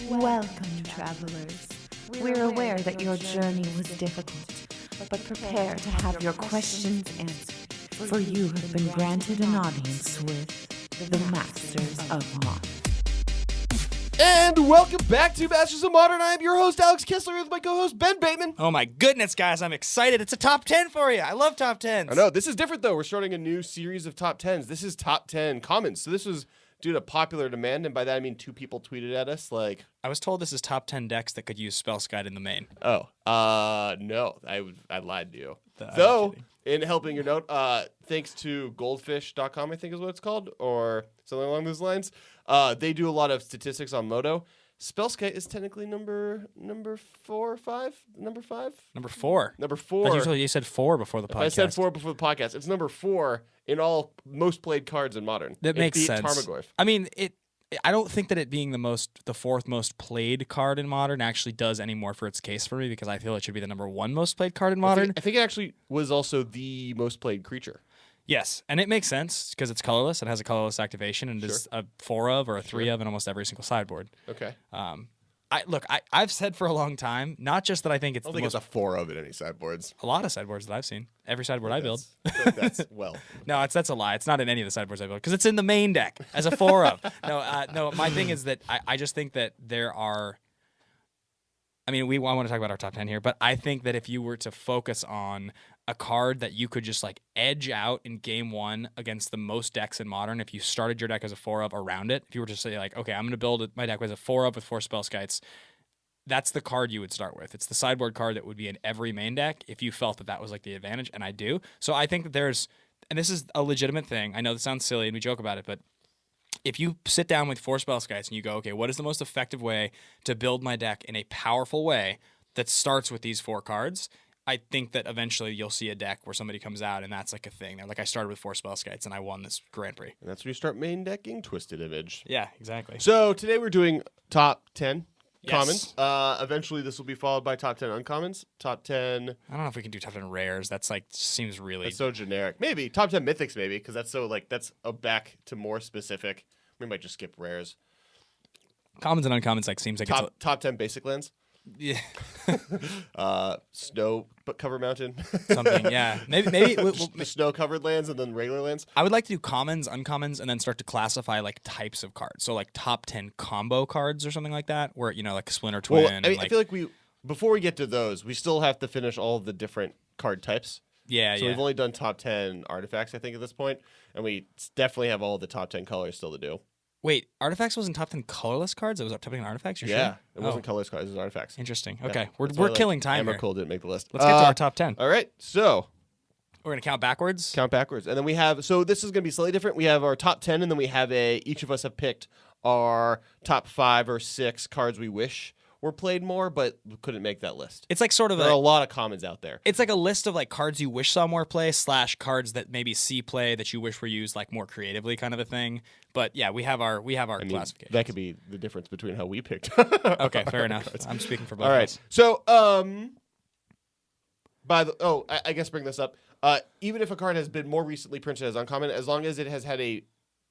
Welcome, travelers. We're aware that your journey was difficult, but prepare to have your questions answered, for you have been granted an audience with the Masters of Modern. And welcome back to Masters of Modern. I am your host, Alex Kessler, with my co-host, Ben Bateman. Oh my goodness, guys, I'm excited. It's a top 10 for you. I love top 10s. I know, this is different, though. We're starting a new series of top 10s. This is top 10 commons. So this was due to popular demand, and by that I mean 2 people tweeted at us, like... I was told this is top 10 decks that could use Spellskite in the main. Oh, no, I lied to you. Though, in helping your note, thanks to goldfish.com, I think is what it's called, or something along those lines, they do a lot of statistics on Moto. Spellskite is technically number 4 or 5? Number 5? Number 4. Number 4. You said 4 before the podcast. If I said 4 before the podcast, it's number 4 in all most played cards in Modern. That makes sense. Tarmogoyf. I mean, I don't think that it being the fourth most played card in Modern actually does any more for its case for me, because I feel it should be the number 1 most played card in Modern. I think it actually was also the most played creature. Yes, and it makes sense because it's colorless. It has a colorless activation, and it is a 4 of or a 3 of in almost every single sideboard. Okay. I've said for a long time, not just that I think it's I don't think it's a 4 of in any sideboards. A lot of sideboards that I've seen. Every sideboard I build. That's well. No, that's a lie. It's not in any of the sideboards I build because it's in the main deck as a 4 of. No. My thing is that I just think that there are. I mean, I want to talk about our top 10 here, but I think that if you were to focus on a card that you could just like edge out in game 1 against the most decks in Modern, if you started your deck as a 4 of around it, if you were to say like, okay, I'm going to build my deck as a 4 of with 4 Spellskites, that's the card you would start with. It's the sideboard card that would be in every main deck if you felt that was like the advantage, and I do. So I think that there's, and this is a legitimate thing. I know this sounds silly and we joke about it, but if you sit down with 4 Spellskites and you go, okay, what is the most effective way to build my deck in a powerful way that starts with these 4 cards? I think that eventually you'll see a deck where somebody comes out and that's like a thing. They're like, I started with 4 Spellskites and I won this Grand Prix. And that's when you start main decking Twisted Image. Yeah, exactly. So today we're doing top 10 Yes. commons. Eventually this will be followed by top 10 uncommons. Top 10... I don't know if we can do top 10 rares. That's like, seems really... That's so generic. Maybe. Top 10 mythics maybe, because that's so like, that's a back to more specific. We might just skip rares. Commons and uncommons like seems like top 10 basic lands. Yeah. Snow but cover mountain. Something, yeah. Maybe the snow covered lands and then regular lands. I would like to do commons, uncommons, and then start to classify like types of cards. So like top 10 combo cards or something like that, where like Splinter Twin. Well, I feel like before we get to those, we still have to finish all of the different card types. Yeah, so we've only done top 10 artifacts, I think, at this point, and we definitely have all the top 10 colors still to do. Wait, artifacts wasn't top 10 colorless cards? It was top 10 artifacts? You're sure? It wasn't colorless cards, it was artifacts. Interesting. Yeah. Okay, we're killing time here. Emrakul didn't make the list. Let's get to our top 10. All right, so... We're going to count backwards? Count backwards. And then we have... So this is going to be slightly different. We have our top 10, and then we have each of us have picked our top 5 or 6 cards we wish were played more, but couldn't make that list. It's like sort of there are a lot of commons out there. It's like a list of like cards you wish saw more play / cards that maybe see play that you wish were used like more creatively, kind of a thing. But yeah, we have our classifications. That could be the difference between how we picked. Okay, fair enough. Cards. I'm speaking for both of us. So I guess bring this up. Even if a card has been more recently printed as uncommon, as long as it has had a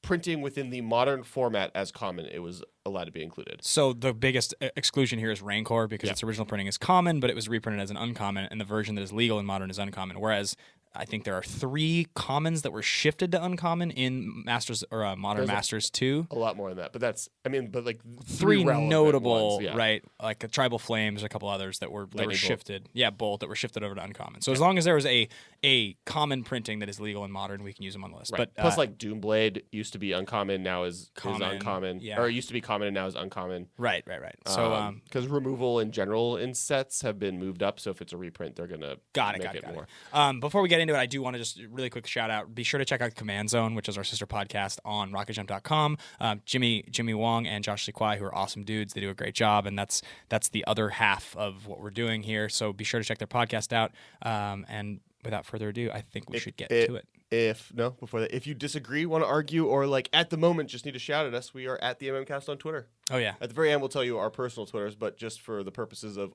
printing within the Modern format as common, it was allowed to be included. So the biggest exclusion here is Rancor, because its original printing is common, but it was reprinted as an uncommon, and the version that is legal in Modern is uncommon. Whereas I think there are 3 commons that were shifted to uncommon in Masters or Modern Masters 2. A lot more than that, but like 3 notable, ones, right? Like a Tribal Flames, a couple others that were shifted. Bolt. Yeah, Bolt, that were shifted over to uncommon. So as long as there was a common printing that is legal in Modern, we can use them on the list. Right. But plus, like Doomblade used to be uncommon, now is uncommon. Yeah. Or it used to be common and now is uncommon. Right. So because removal in general in sets have been moved up, so if it's a reprint, they're gonna make it more. Before we get into it, I do want to just really quick shout out. Be sure to check out Command Zone, which is our sister podcast on RocketJump.com. Jimmy Wong and Josh Sequai, who are awesome dudes. They do a great job, and that's the other half of what we're doing here. So be sure to check their podcast out. And without further ado, I think we should get to it. If you disagree, want to argue, or like at the moment just need to shout at us, we are at the MMCast on Twitter. Oh yeah. At the very end, we'll tell you our personal Twitters, but just for the purposes of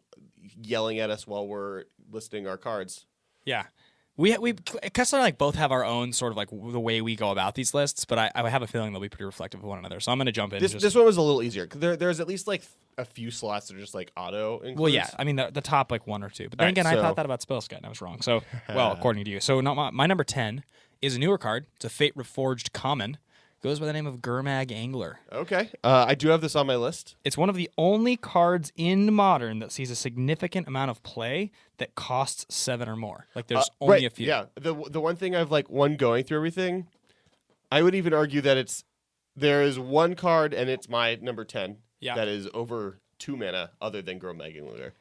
yelling at us while we're listing our cards. Yeah. We Kessler and I both have our own sort of like the way we go about these lists, but I have a feeling they'll be pretty reflective of one another. So I'm going to jump in. This one was a little easier. There's at least like a few slots that are just like auto includes. Well, yeah. I mean, the top like 1 or 2. But then again, I thought that about Spellscat, and I was wrong. So, well, according to you. So my number 10 is a newer card. It's a Fate Reforged common. Goes by the name of Gurmag Angler. Okay. I do have this on my list. It's one of the only cards in Modern that sees a significant amount of play that costs 7 or more. Like there's only a few. Yeah. The one thing I've like going through everything, I would even argue that there is one card and it's my number 10 that is over 2 mana other than Gurmag Angler.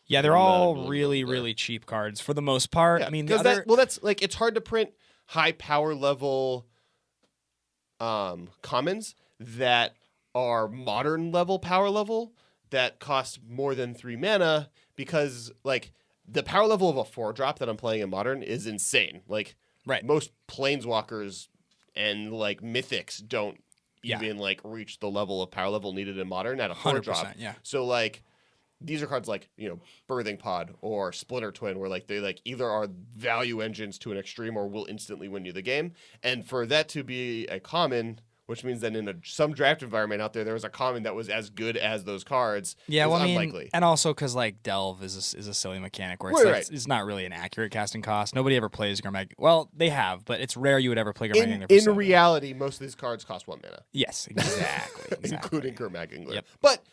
Yeah, they're all really cheap cards for the most part. Yeah. I mean, that's like it's hard to print high power level commons that are modern level power level that cost more than 3 mana because like the power level of a 4-drop that I'm playing in modern is insane. Like most planeswalkers and like mythics don't even like reach the level of power level needed in modern at a 4-drop. Yeah. So like these are cards like, Birthing Pod or Splinter Twin where like they like either are value engines to an extreme or will instantly win you the game. And for that to be a common, which means that in some draft environment out there was a common that was as good as those cards. Yeah, well, unlikely. And also because like Delve is a silly mechanic where it's not really an accurate casting cost. Nobody ever plays Gurmag. Well, they have, but it's rare you would ever play Gurmag Angler. In reality, most of these cards cost 1 mana. Yes, exactly. Including Gurmag Angler. Yep. But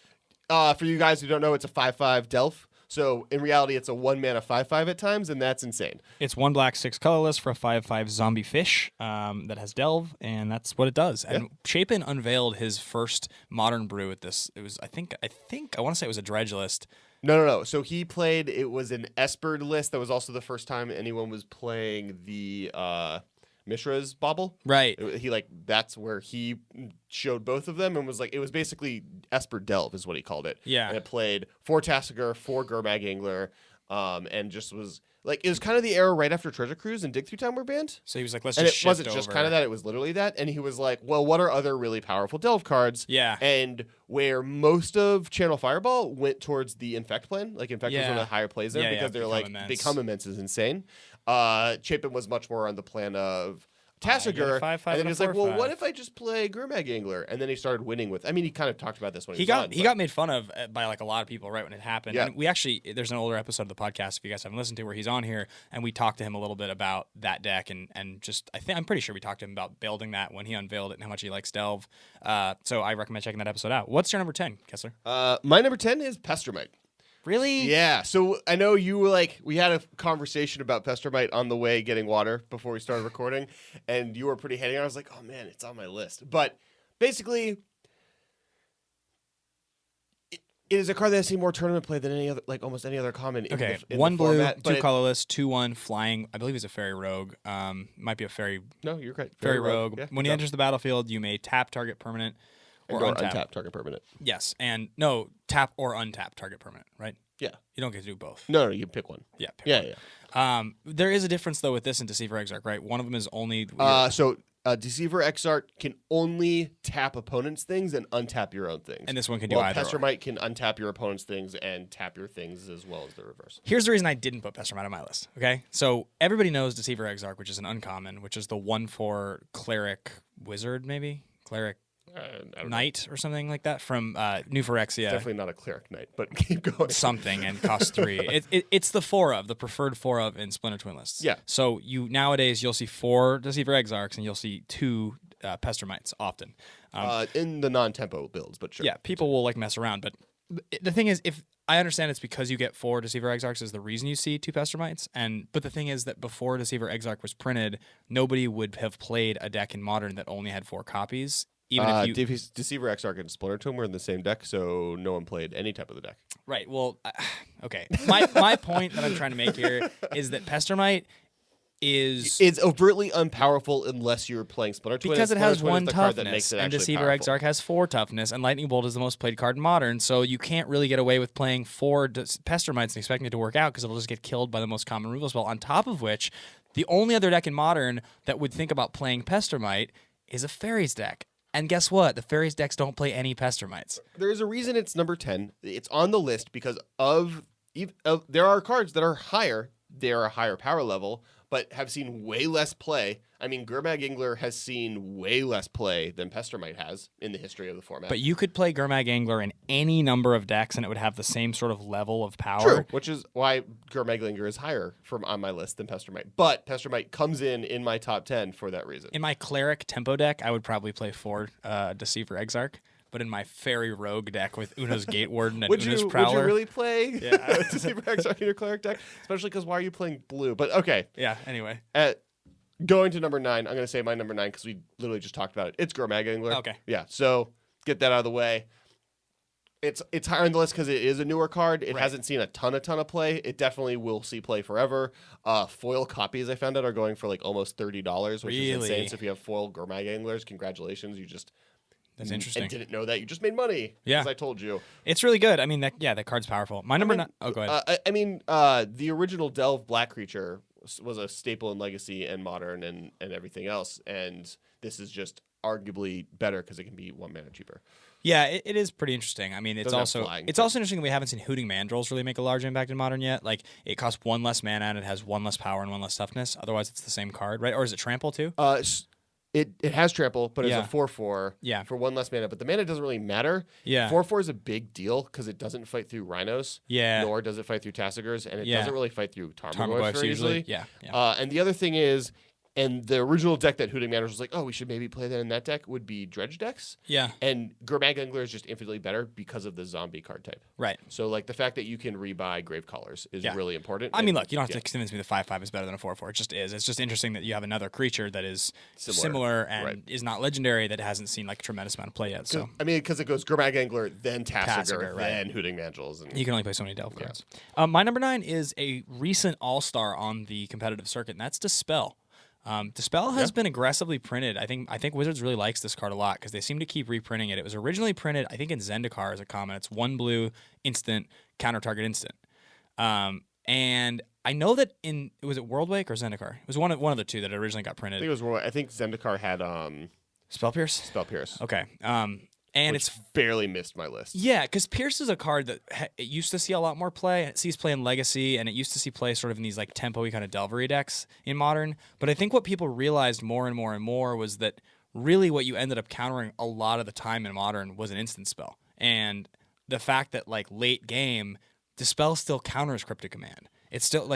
for you guys who don't know, it's a 5/5 Delph. So in reality, it's a 1 mana 5/5 at times, and that's insane. It's 1 black, 6 colorless for a 5/5 zombie fish that has Delve, and that's what it does. And Chapin unveiled his first modern brew with this. It was, I think I want to say it was a dredge list. No. So he played. It was an Esper list. That was also the first time anyone was playing the Mishra's Bauble. Right. That's where he showed both of them and was like, it was basically Esper Delve is what he called it. Yeah. And it played 4 Tasigur, 4 Gurmag Angler, and just was like, it was kind of the era right after Treasure Cruise and Dig Through Time were banned. So he was like, let's and just it shift wasn't just kind of that, it was literally that. And he was like, well, what are other really powerful Delve cards? Yeah. And where most of Channel Fireball went towards the Infect plan, like Infect was one of the higher plays there because they're like, Become Immense is insane. Chapin was much more on the plan of Tasigur, and then he's like, well, what if I just play Gurmag Angler? And then he started winning with, I mean, he kind of talked about this when he got made fun of by like a lot of people right when it happened. Yeah. And we actually, there's an older episode of the podcast, if you guys haven't listened to, where he's on here, and we talked to him a little bit about that deck, and just, I'm pretty sure we talked to him about building that when he unveiled it and how much he likes Delve. So I recommend checking that episode out. What's your number 10, Kessler? My number 10 is Pestermite. Really? Yeah. So I know you were like, we had a conversation about Pestermite on the way getting water before we started recording, and you were pretty hating on it. I was like, oh man, it's on my list. But basically, it is a card that has seen more tournament play than any other, like almost any other common. Okay. In 1 the blue, format, 2 colorless, 2/1 flying. I believe he's a fairy rogue. Might be a fairy. No, you're right. Fairy rogue. Yeah, when he enters the battlefield, you may tap target permanent. Or untap target permanent. Yes, and no, tap or untap target permanent, right? Yeah. You don't get to do both. No, you pick one. Yeah. Yeah. There is a difference, though, with this and Deceiver Exarch, right? One of them is only... Deceiver Exarch can only tap opponents' things and untap your own things. And this one can do either. Pestermite can untap your opponent's things and tap your things as well as the reverse. Here's the reason I didn't put Pestermite on my list, okay? So everybody knows Deceiver Exarch, which is an uncommon, which is the 1/4 cleric wizard, maybe? Cleric knight or something like that from New Phyrexia. Definitely not a cleric knight, but keep going. Something and costs 3. It's the the preferred 4 of in Splinter Twin lists. Yeah. So nowadays you'll see 4 Deceiver Exarchs and you'll see 2 Pestermites often. In the non-tempo builds, but sure. Yeah, people will like mess around, but the thing is, if I understand it's because you get 4 Deceiver Exarchs is the reason you see 2 Pestermites, but the thing is that before Deceiver Exarch was printed, nobody would have played a deck in Modern that only had 4 copies. Even if you Deceiver Exarch and Splinter Twin were in the same deck, so no one played any type of the deck. Right. Well, okay. My point that I'm trying to make here is that Pestermite is overtly unpowerful unless you're playing Splinter Twin. Because it has 1 toughness, that makes it and Deceiver Exarch has 4 toughness, and Lightning Bolt is the most played card in Modern, so you can't really get away with playing 4 Pestermites and expecting it to work out because it'll just get killed by the most common removal spell. On top of which, the only other deck in Modern that would think about playing Pestermite is a Fairies deck. And guess what? The Fairies decks don't play any Pestermites. There is a reason it's number 10. It's on the list because there are cards that are higher. They are a higher power level, but have seen way less play. I mean, Gurmag Angler has seen way less play than Pestermite has in the history of the format. But you could play Gurmag Angler in any number of decks, and it would have the same sort of level of power. True, which is why Gurmag Angler is higher on my list than Pestermite. But Pestermite comes in my top 10 for that reason. In my Cleric Tempo deck, I would probably play 4 Deceiver Exarch. But in my Fairy Rogue deck with Uno's Gate Warden and Uno's Prowler. Would you really play Yeah. Deceiver Exarch in your Cleric deck? Especially because why are you playing blue? But okay. Yeah, anyway. Going to number 9, I'm going to say my number 9 because we literally just talked about it. It's Gurmag Angler. Okay. Yeah, so get that out of the way. It's higher on the list because it is a newer card. It hasn't seen a ton of play. It definitely will see play forever. Foil copies, I found out, are going for like almost $30, which is insane. So if you have foil Gurmag Anglers, congratulations. You just... That's interesting. And didn't know that. You just made money. Yeah. As I told you. It's really good. I mean, that card's powerful. My number 9... Oh, go ahead. The original Delve Black Creature was a staple in Legacy and Modern and everything else. And this is just arguably better because it can be 1 mana cheaper. Yeah, it is pretty interesting. I mean, it's also interesting that we haven't seen Hooting Mandrills really make a large impact in Modern yet. Like, it costs 1 less mana and it has 1 less power and 1 less toughness. Otherwise, it's the same card, right? Or is it Trample too? It has trample, but it's a 4/4 for 1 less mana. But the mana doesn't really matter. Yeah. 4/4 is a big deal because it doesn't fight through Rhinos. Yeah. Nor does it fight through Tassigurs, and it doesn't really fight through Tarmogoyfs very usually. easily. Yeah. And the other thing is, and the original deck that Hooting Mandrills was like, oh, we should maybe play that in that deck would be Dredge decks. Yeah. And Gurmag Angler is just infinitely better because of the zombie card type. Right. So like the fact that you can rebuy Grave Callers is really important. I mean, look, you don't have to convince me the 5/5 is better than a 4/4. It just is. It's just interesting that you have another creature that is similar and is not legendary that hasn't seen like a tremendous amount of play yet. So I mean, because it goes Gurmag Angler, then Tassigur, then Hooting Mandrills. And you can only play so many Delve cards. My number 9 is a recent all-star on the competitive circuit, and that's Dispel. Dispel has been aggressively printed. I think Wizards really likes this card a lot because they seem to keep reprinting it. It was originally printed, I think, in Zendikar as a common. It's 1 blue, instant, counter target instant. And I know that was it Worldwake or Zendikar? It was one of the two that originally got printed. I think it was Worldwake. I think Zendikar had Spell Pierce. Spell Pierce. Okay. And it's barely missed my list. Yeah, because Pierce is a card that it used to see a lot more play. It sees play in Legacy, and it used to see play sort of in these like tempo-y kind of Delvery decks in Modern. But I think what people realized more and more and more was that really what you ended up countering a lot of the time in Modern was an instant spell. And the fact that like late game, Dispel still counters Cryptic Command. It's still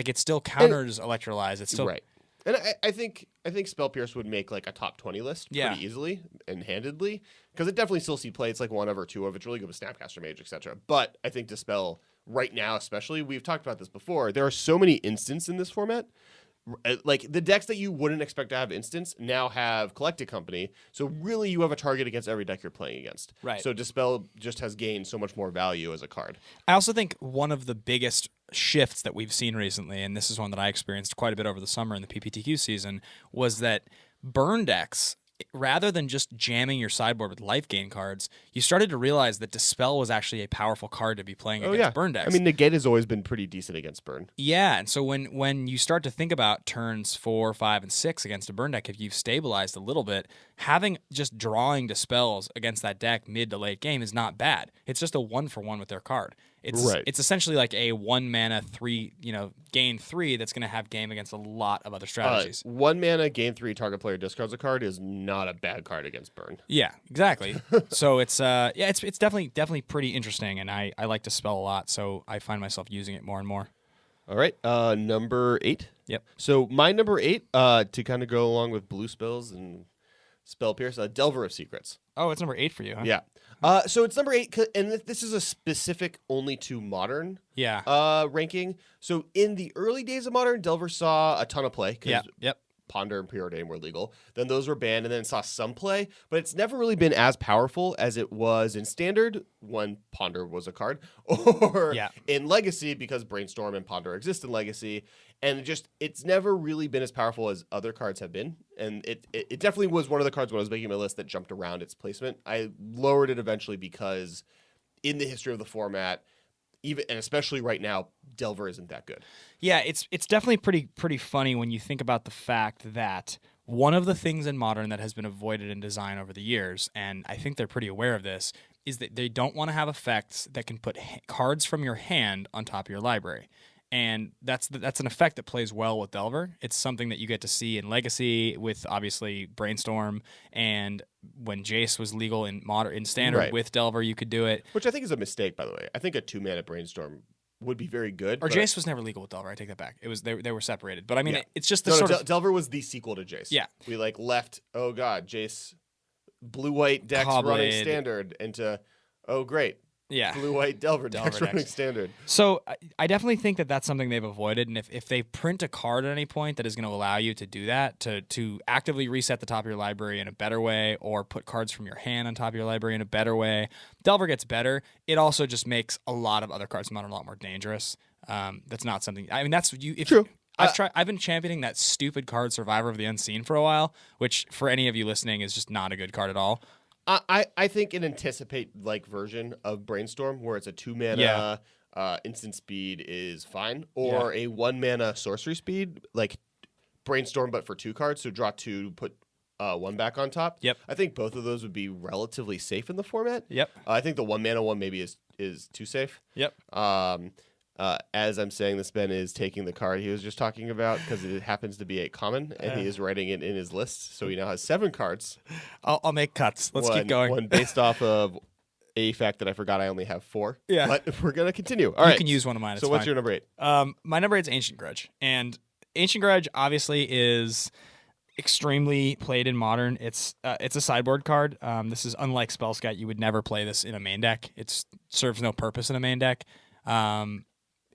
counters Electrolyze. It's still right. And I think Spell Pierce would make like a top 20 list pretty easily and handedly because it definitely still see play. It's like 1 of or 2 of. It's really good with Snapcaster Mage, etc. But I think Dispel right now, especially, we've talked about this before. There are so many instants in this format. Like the decks that you wouldn't expect to have instants now have Collected Company. So really, you have a target against every deck you're playing against. Right. So Dispel just has gained so much more value as a card. I also think one of the biggest shifts that we've seen recently, and this is one that I experienced quite a bit over the summer in the PPTQ season, was that burn decks, rather than just jamming your sideboard with life gain cards, you started to realize that Dispel was actually a powerful card to be playing against burn decks. I mean, Negate has always been pretty decent against burn. Yeah, and so when you start to think about turns 4, 5, and 6 against a burn deck, if you've stabilized a little bit, having just drawing Dispels against that deck mid to late game is not bad. It's just a 1-for-1 with their card. It's essentially like a 1 mana 3, gain 3 that's going to have game against a lot of other strategies. 1 mana gain 3 target player discards a card is not a bad card against burn. Yeah, exactly. So it's it's definitely pretty interesting, and I like Dispel a lot, so I find myself using it more and more. All right, number 8. Yep. So my number 8 to kind of go along with blue spells and Spell Pierce, Delver of Secrets. Oh, it's number 8 for you, huh? Yeah. So it's number 8, and this is a specific only to Modern ranking. So in the early days of Modern, Delver saw a ton of play. Yep. Ponder and Preordain were legal. Then those were banned, and then saw some play. But it's never really been as powerful as it was in Standard, when Ponder was a card, or in Legacy, because Brainstorm and Ponder exist in Legacy. And it's never really been as powerful as other cards have been. And it definitely was one of the cards when I was making my list that jumped around its placement. I lowered it eventually because in the history of the format, even and especially right now, Delver isn't that good. Yeah, it's definitely pretty funny when you think about the fact that one of the things in Modern that has been avoided in design over the years, and I think they're pretty aware of this, is that they don't want to have effects that can put cards from your hand on top of your library. And that's an effect that plays well with Delver. It's something that you get to see in Legacy with obviously Brainstorm, and when Jace was legal in Standard with Delver, you could do it. Which I think is a mistake, by the way. I think a 2-mana Brainstorm would be very good. Or Jace was never legal with Delver. I take that back. It was they were separated. But I mean, it's just the sort of Delver was the sequel to Jace. Yeah, we left. Oh God, Jace, blue-white decks running Standard into great. Yeah, blue-white Delver decks running Standard. So I definitely think that that's something they've avoided. And if they print a card at any point that is going to allow you to do that, to actively reset the top of your library in a better way, or put cards from your hand on top of your library in a better way, Delver gets better. It also just makes a lot of other cards in Modern a lot more dangerous. That's not something. I mean, that's you. True. I've been championing that stupid card Survivor of the Unseen for a while, which for any of you listening is just not a good card at all. I think an anticipate version of Brainstorm where it's a 2-mana instant speed is fine, or a 1-mana sorcery speed like Brainstorm but for 2 cards, so draw 2, put 1 back on top. Yep. I think both of those would be relatively safe in the format. Yep. I think the 1-mana one maybe is too safe. Yep. As I'm saying this, Ben is taking the card he was just talking about because it happens to be a common, and he is writing it in his list. So he now has 7 cards. I'll make cuts. Let's keep going. One based off of a fact that I forgot I only have 4. Yeah. But we're going to continue. All right. You can use one of mine. So what's your number 8? My number 8 is Ancient Grudge. And Ancient Grudge obviously is extremely played in Modern. It's a sideboard card. This is unlike Spell Scout. You would never play this in a main deck. It serves no purpose in a main deck.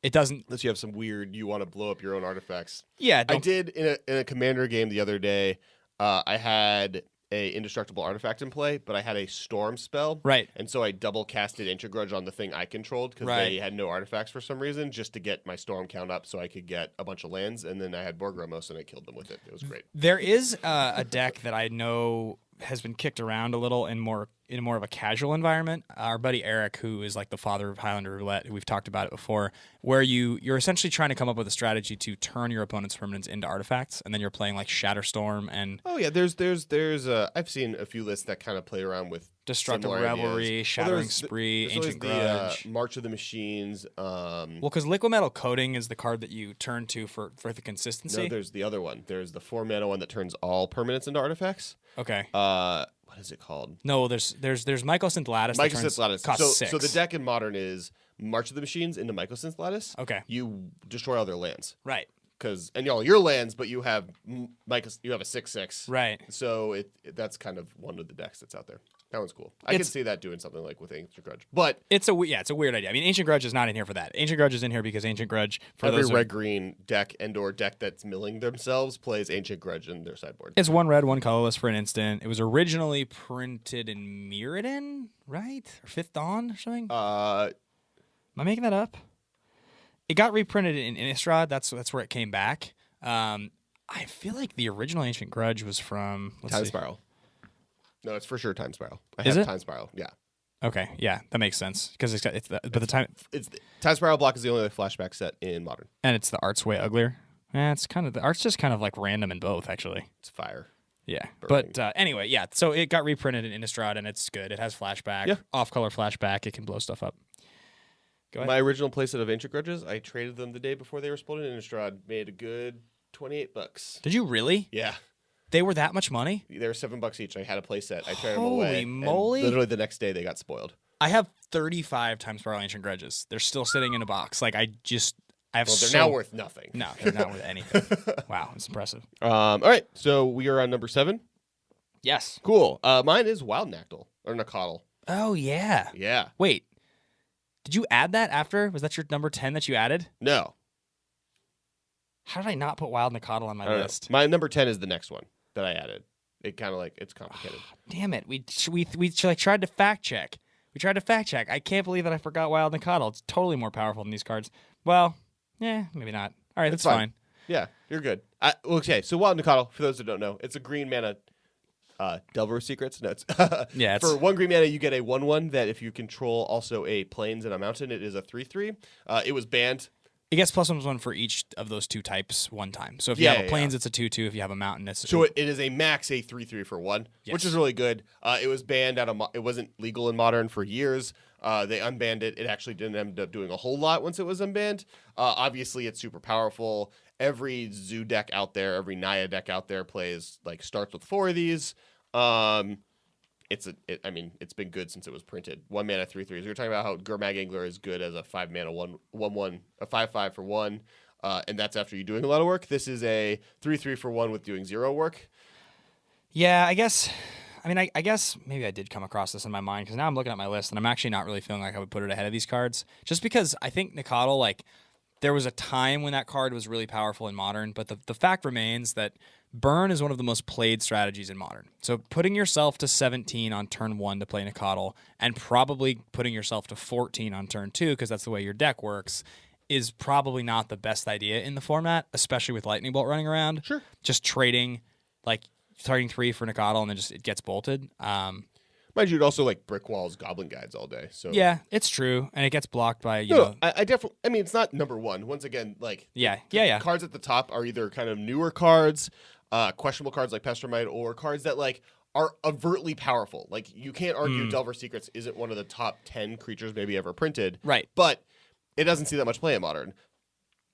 It doesn't. Unless you have some weird, you want to blow up your own artifacts. Yeah. I did in a Commander game the other day. I had a indestructible artifact in play, but I had a storm spell. Right. And so I double casted Ancient Grudge on the thing I controlled because they had no artifacts for some reason, just to get my storm count up so I could get a bunch of lands. And then I had Borgromos and I killed them with it. It was great. There is a deck that I know has been kicked around a little in more of a casual environment. Our buddy Eric, who is like the father of Highlander Roulette, we've talked about it before, where you're essentially trying to come up with a strategy to turn your opponent's permanents into artifacts, and then you're playing like Shatterstorm and there's I've seen a few lists that kind of play around with Destructive Revelry, ideas. Shattering Spree, Ancient Grudge, March of the Machines. Well, because Liquid Metal Coating is the card that you turn to for the consistency. No, there's the other one. There's the 4-mana one that turns all permanents into artifacts. Okay. What is it called? No, there's Mycosynth Lattice. Mycosynth Lattice. Costs 6. So the deck in Modern is March of the Machines into Mycosynth Lattice. Okay. You destroy all their lands. Right. And all your lands, but you have a 6/6. Right. So that's kind of one of the decks that's out there. That one's cool. I can see that doing something like with Ancient Grudge, but it's a weird idea. I mean, Ancient Grudge is not in here for that. Ancient Grudge is in here because Ancient Grudge for every red-green deck and/or deck that's milling themselves plays Ancient Grudge in their sideboard. It's 1 red, 1 colorless for an instant. It was originally printed in Mirrodin, right, or Fifth Dawn or something. Am I making that up? It got reprinted in Innistrad. That's where it came back. I feel like the original Ancient Grudge was from Time Spiral. No, it's for sure Time Spiral. Is it? Time Spiral, yeah. Okay, yeah, that makes sense because Time Spiral block is the only flashback set in Modern, and it's the art's way uglier. It's kind of the art's just kind of like random in both actually. It's fire. Yeah, burning. But anyway, yeah. So it got reprinted in Innistrad and it's good. It has flashback, off-color flashback. It can blow stuff up. Go ahead. My original playset of Ancient Grudges, I traded them the day before they were spoiled in Innistrad. Made a good $28. Did you really? Yeah. They were that much money? They were $7 each. I had a playset. I traded them Holy away. moly! And literally the next day they got spoiled. I have 35 Time Spiral Ancient Grudges. They're still sitting in a box. Like I have. Well, they're now worth nothing. No, they're not worth anything. Wow, it's impressive. All right, so we are on number 7. Yes. Cool. Mine is Wild Nactl or Nacatl. Oh yeah. Yeah. Wait. Did you add that after? Was that your number 10 that you added? No. How did I not put Wild Nacatl on my list? My number 10 is the next one that I added. It kind of it's complicated. Damn it. We tried to fact check. I can't believe that I forgot Wild Nacatl. It's totally more powerful than these cards. Well, yeah, maybe not. All right, that's fine. Yeah, you're good. Okay, so Wild Nacatl, for those that don't know, it's a green mana Delver Secrets. No, it's for 1 green mana you get a 1/1 that if you control also a plains and a mountain, it is a 3/3. It was banned It gets +1/+1 for each of those two types one time. So if you have a plains, it's a 2/2. If you have a mountain, it's so it is a max a 3/3 for 1, which is really good. It was banned it wasn't legal in Modern for years. They unbanned it. It actually didn't end up doing a whole lot once it was unbanned. Obviously, it's super powerful. Every Zoo deck out there, every Naya deck out there starts with 4 of these. It's been good since it was printed. 1 mana 3/3s. You're talking about how Gurmag Angler is good as a 5 mana 1/1, a 5/5 for 1, and that's after you doing a lot of work. This is a 3/3 for 1 with doing 0 work. Yeah, I guess. I guess maybe I did come across this in my mind because now I'm looking at my list and I'm actually not really feeling like I would put it ahead of these cards. Just because I think Nicodle, there was a time when that card was really powerful in Modern, but the fact remains that Burn is one of the most played strategies in Modern. So putting yourself to 17 on turn 1 to play Nicodle and probably putting yourself to 14 on turn 2 because that's the way your deck works is probably not the best idea in the format, especially with Lightning Bolt running around. Sure. Just trading, targeting 3 for Nicodle and then it gets bolted. Mind you, you'd also brick walls, goblin guides all day. So yeah, it's true, and it gets blocked by you know. I definitely. It's not number 1. Once again, yeah. Cards at the top are either kind of newer cards, questionable cards like Pestermite, or cards that are overtly powerful. You can't argue Delver Secrets isn't one of the top 10 creatures maybe ever printed. Right, but it doesn't see that much play in Modern.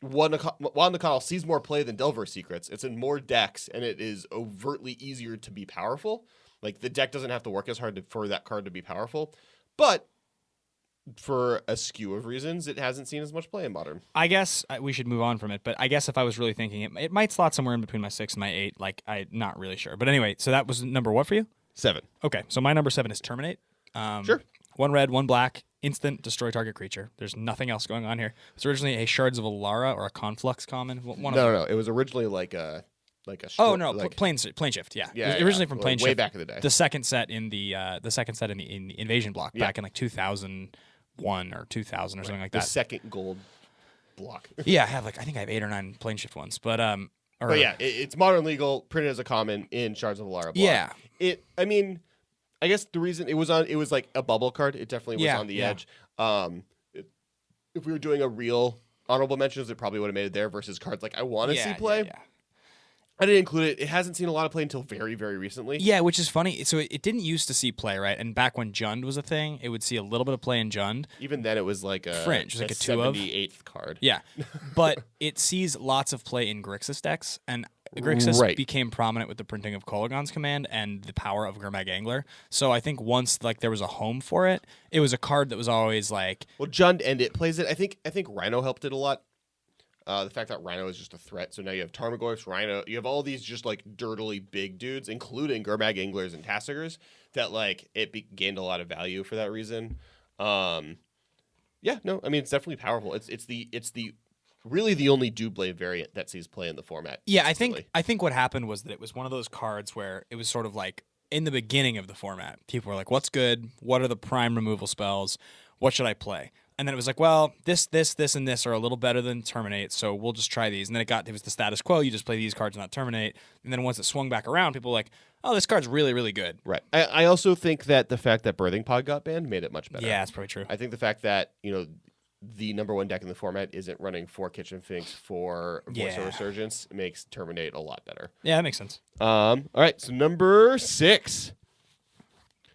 While Nicodle sees more play than Delver Secrets, it's in more decks, and it is overtly easier to be powerful. The deck doesn't have to work as hard for that card to be powerful. But for a skew of reasons, it hasn't seen as much play in Modern. I guess we should move on from it, but I guess if I was really thinking it might slot somewhere in between my 6 and my 8. I'm not really sure. But anyway, so that was number what for you? 7. Okay, so my number 7 is Terminate. Sure. 1 red, 1 black, instant, destroy target creature. There's nothing else going on here. It's originally a Shards of Alara or a Conflux common. No. It was originally plane shift. Yeah, Yeah, it was originally from plane way shift. back in the day. The second set in the invasion block back in 2001 or 2000 or something like that. The second gold block. Yeah, I think I have 8 or 9 plane shift ones, but it's Modern legal, printed as a common in Shards of Alara block. Yeah. I guess the reason it was like a bubble card. It definitely was on the edge. If we were doing a real honorable mentions, it probably would have made it there versus cards I want to see play. Yeah. I didn't include it. It hasn't seen a lot of play until very, very recently. Yeah, which is funny. So it didn't used to see play, right? And back when Jund was a thing, it would see a little bit of play in Jund. Even then, it was like a fringe, like a 2 of 78th card. Yeah, but it sees lots of play in Grixis decks, and Grixis became prominent with the printing of Kolaghan's Command and the power of Gurmag Angler. So I think once there was a home for it, it was a card that was always well, Jund and it plays it. I think Rhino helped it a lot. The fact that Rhino is just a threat. So now you have Tarmogoyfs, Rhino. You have all these just dirtily big dudes, including Gurmag Anglers and Tassigers, that gained a lot of value for that reason. It's definitely powerful. It's the really the only Doublade variant that sees play in the format. Yeah, I think what happened was that it was one of those cards where it was sort of in the beginning of the format, people were like, what's good? What are the prime removal spells? What should I play? And then it was this, and this are a little better than Terminate, so we'll just try these. And then it was the status quo. You just play these cards, not Terminate. And then once it swung back around, people were like, oh, this card's really, really good. Right. I also think that the fact that Birthing Pod got banned made it much better. Yeah, that's probably true. I think the fact that, the number 1 deck in the format isn't running 4 Kitchen Finks for Voice of Resurgence makes Terminate a lot better. Yeah, that makes sense. All right, so number 6.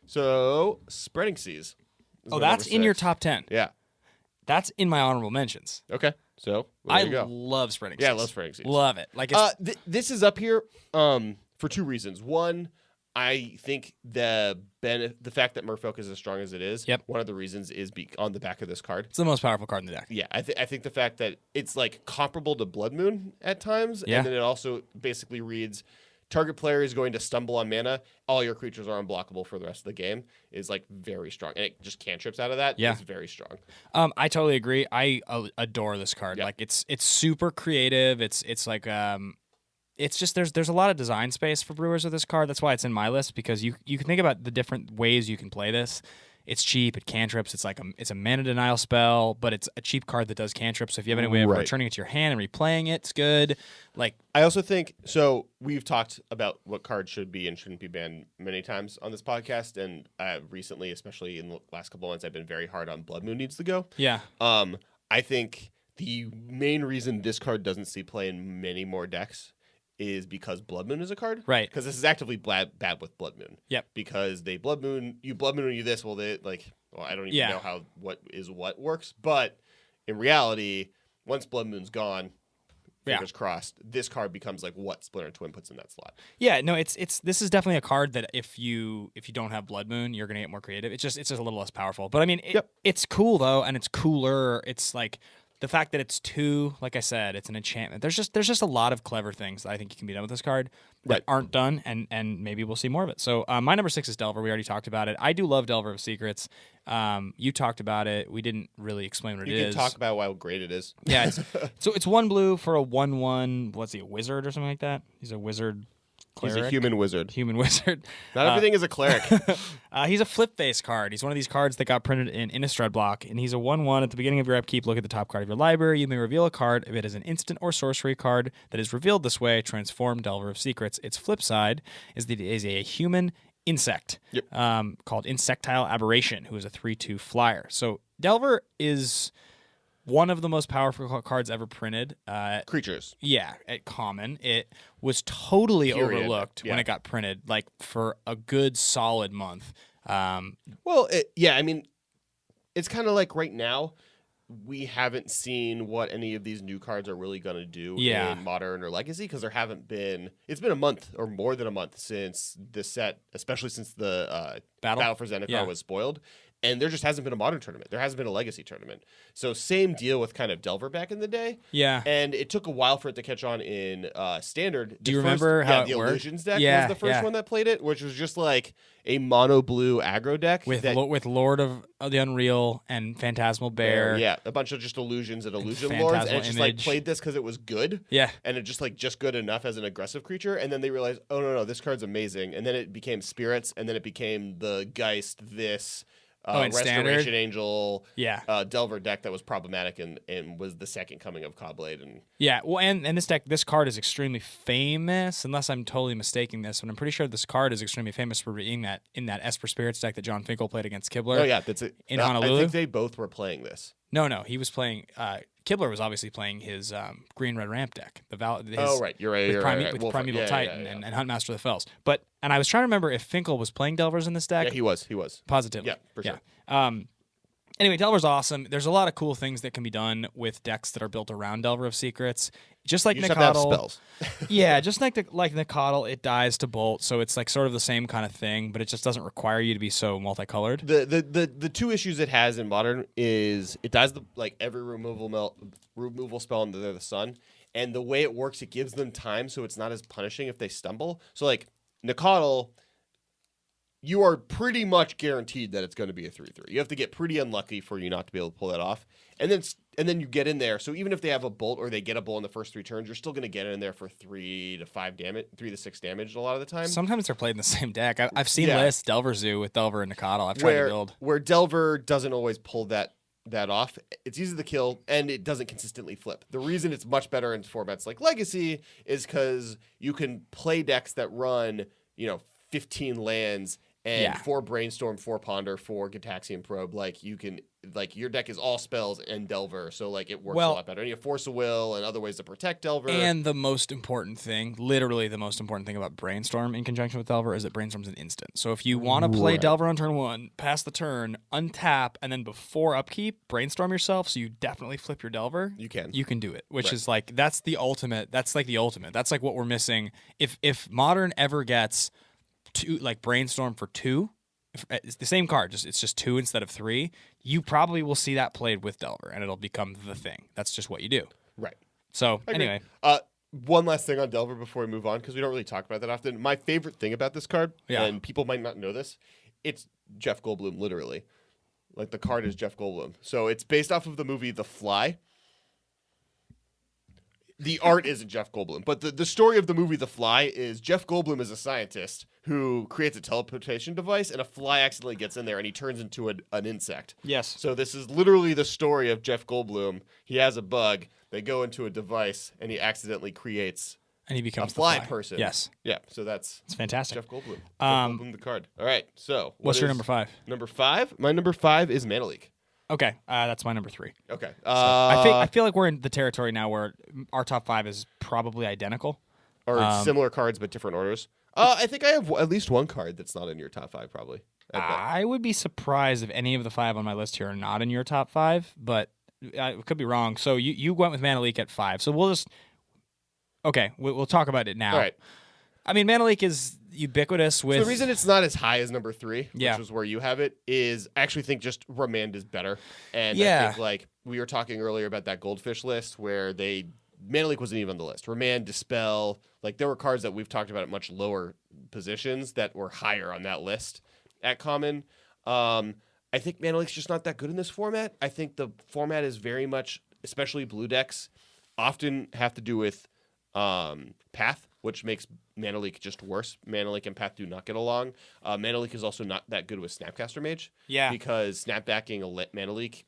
So, Spreading Seas. That's in your top 10. Yeah. That's in my honorable mentions. Okay, so I love Spreading Seas. Yeah, I love Spreading Seas. Love it. This is up here for 2 reasons. One, I think the fact that Merfolk is as strong as it is. Yep. One of the reasons is on the back of this card. It's the most powerful card in the deck. Yeah, I think the fact that it's comparable to Blood Moon at times, yeah. And then it also basically reads, target player is going to stumble on mana. All your creatures are unblockable for the rest of the game. Is very strong, and it just cantrips out of that. Yeah, it's very strong. I totally agree. I adore this card. Yeah. It's super creative. It's just there's a lot of design space for brewers with this card. That's why it's in my list, because you can think about the different ways you can play this. It's cheap. It cantrips. It's a mana denial spell, but it's a cheap card that does cantrips. So if you have any way of returning it to your hand and replaying it, it's good. I also think so. We've talked about what cards should be and shouldn't be banned many times on this podcast, and recently, especially in the last couple of months, I've been very hard on Blood Moon needs to go. Yeah. I think the main reason this card doesn't see play in many more decks is because Blood Moon is a card. Right. Because this is actively bad with Blood Moon. Yep. Because they Blood Moon you this, well, they I don't even know how what works. But in reality, once Blood Moon's gone, fingers crossed, this card becomes like what Splinter Twin puts in that slot. Yeah, no, it's this is definitely a card that if you don't have Blood Moon, you're gonna get more creative. It's just a little less powerful. But I mean, it's cool though, and it's cooler. It's like the fact that it's 2, like I said, it's an enchantment. There's just a lot of clever things that I think you can be done with this card that aren't done, and maybe we'll see more of it. So my number 6 is Delver. We already talked about it. I do love Delver of Secrets. You talked about it. We didn't really explain what it is. You can talk about how great it is. Yeah. It's 1 blue for a 1/1. What's he, a wizard or something like that? He's a wizard. Cleric? He's a human wizard. Human wizard. Not everything is a cleric. He's a flip face card. He's one of these cards that got printed in Innistrad block, and he's a 1/1. At the beginning of your upkeep, look at the top card of your library. You may reveal a card. If it is an instant or sorcery card that is revealed this way, transform Delver of Secrets. Its flip side is a human insect called Insectile Aberration, who is a 3/2 flyer. So Delver is one of the most powerful cards ever printed. Creatures. Yeah, at common. It was totally overlooked when Yeah. it got printed, like for a good solid month. I mean, it's kind of like right now, we haven't seen what any of these new cards are really going to do in Modern or Legacy, because it's been a month or more than a month since this set, especially since the Battle for Zendikar was spoiled. And there just hasn't been a Modern tournament. There hasn't been a Legacy tournament. So same deal with kind of Delver back in the day. Yeah. And it took a while for it to catch on in Standard. Do you remember how it the worked? Illusions deck was the first one that played it, which was just like a mono blue aggro deck. With Lord of the Unreal and Phantasmal Bear. Yeah, a bunch of just illusions and illusion Phantasmal lords. And it just like Image. played this because it was good. Yeah. And it just good enough as an aggressive creature. And then they realized, oh, no, this card's amazing. And then it became Spirits. And then it became the Geist, Restoration Standard? Angel, Yeah. Delver deck that was problematic and was the second coming of Cobblade. And Yeah, well, and this card is extremely famous, unless I'm totally mistaking this, but I'm pretty sure this card is extremely famous for being in that Esper Spirits deck that John Finkel played against Kibler. Oh yeah, that's it. In Honolulu. I think they both were playing this. No, he was playing. Kibler was obviously playing his green red ramp deck. Right, you're right. With Primeval Titan and Huntmaster of the Fells. And I was trying to remember if Finkel was playing Delvers in this deck. Yeah, he was. Positively. Yeah, for sure. Anyway, Delver's awesome. There's a lot of cool things that can be done with decks that are built around Delver of Secrets. Just like you just have to have Nicodle. spells. Yeah, just like Nicodle, it dies to bolt, so it's like sort of the same kind of thing, but it just doesn't require you to be so multicolored. The two issues it has in Modern is it dies every removal spell under the sun, and the way it works, it gives them time, so it's not as punishing if they stumble. So like Nicodle, you are pretty much guaranteed that it's going to be a 3/3. You have to get pretty unlucky for you not to be able to pull that off. And then you get in there. So even if they have a bolt or they get a bolt in the first 3 turns, you're still going to get in there for 3 to 6 damage a lot of the time. Sometimes they're played in the same deck. I've seen lists Delver Zoo with Delver and Nicodle. I've tried to build. Where Delver doesn't always pull that off. It's easy to kill, and it doesn't consistently flip. The reason it's much better in formats like Legacy is because you can play decks that run, 15 lands and 4 Brainstorm, 4 Ponder, 4 Gitaxian Probe. Your deck is all spells and Delver, so it works a lot better. And you have Force of Will and other ways to protect Delver. And the most important thing, literally the most important thing about Brainstorm in conjunction with Delver is that Brainstorm's an instant. So if you want to play Delver on turn 1, pass the turn, untap, and then before upkeep, Brainstorm yourself so you definitely flip your Delver. You can do it, which is that's the ultimate. That's like the ultimate. That's like what we're missing. If Modern ever gets Brainstorm for 2, it's the same card, it's just 2 instead of 3, you probably will see that played with Delver, and it'll become the thing. That's just what you do. Right. So, anyway. One last thing on Delver before we move on, because we don't really talk about that often. My favorite thing about this card, and people might not know this, it's Jeff Goldblum, literally. The card is Jeff Goldblum. So it's based off of the movie The Fly. The art isn't Jeff Goldblum, but the story of the movie The Fly is Jeff Goldblum is a scientist who creates a teleportation device, and a fly accidentally gets in there, and he turns into an insect. Yes. So this is literally the story of Jeff Goldblum. He has a bug. They go into a device, and he accidentally creates and he becomes a fly the person. Yes. Yeah. So it's fantastic. Jeff Goldblum. Jeff Goldblum, the card. All right. So what's your number 5? Number 5. My number 5 is Mana Leak. Okay, that's my number 3. Okay. I feel like we're in the territory now where our top 5 is probably identical. Or similar cards but different orders. I think I have at least one card that's not in your top 5, probably. I would be surprised if any of the 5 on my list here are not in your top 5, but I could be wrong. So you went with Mana Leak at 5. So we'll just we'll talk about it now. All right. I mean, Mana Leak is ubiquitous with... So the reason it's not as high as number 3, Yeah. which is where you have it, is I actually think just Remand is better. And I Yeah. think, like, we were talking earlier about that Goldfish list where Mana Leak wasn't even on the list. Remand, Dispel, like, there were cards that we've talked about at much lower positions that were higher on that list at common. I think Mana Leak's just not that good in this format. I think the format is very much, especially blue decks, often have to do with Path, which makes Mana Leak just worse. Mana Leak and Path do not get along. Mana Leak is also not that good with Snapcaster Mage. Yeah. Because snapbacking a Mana Leak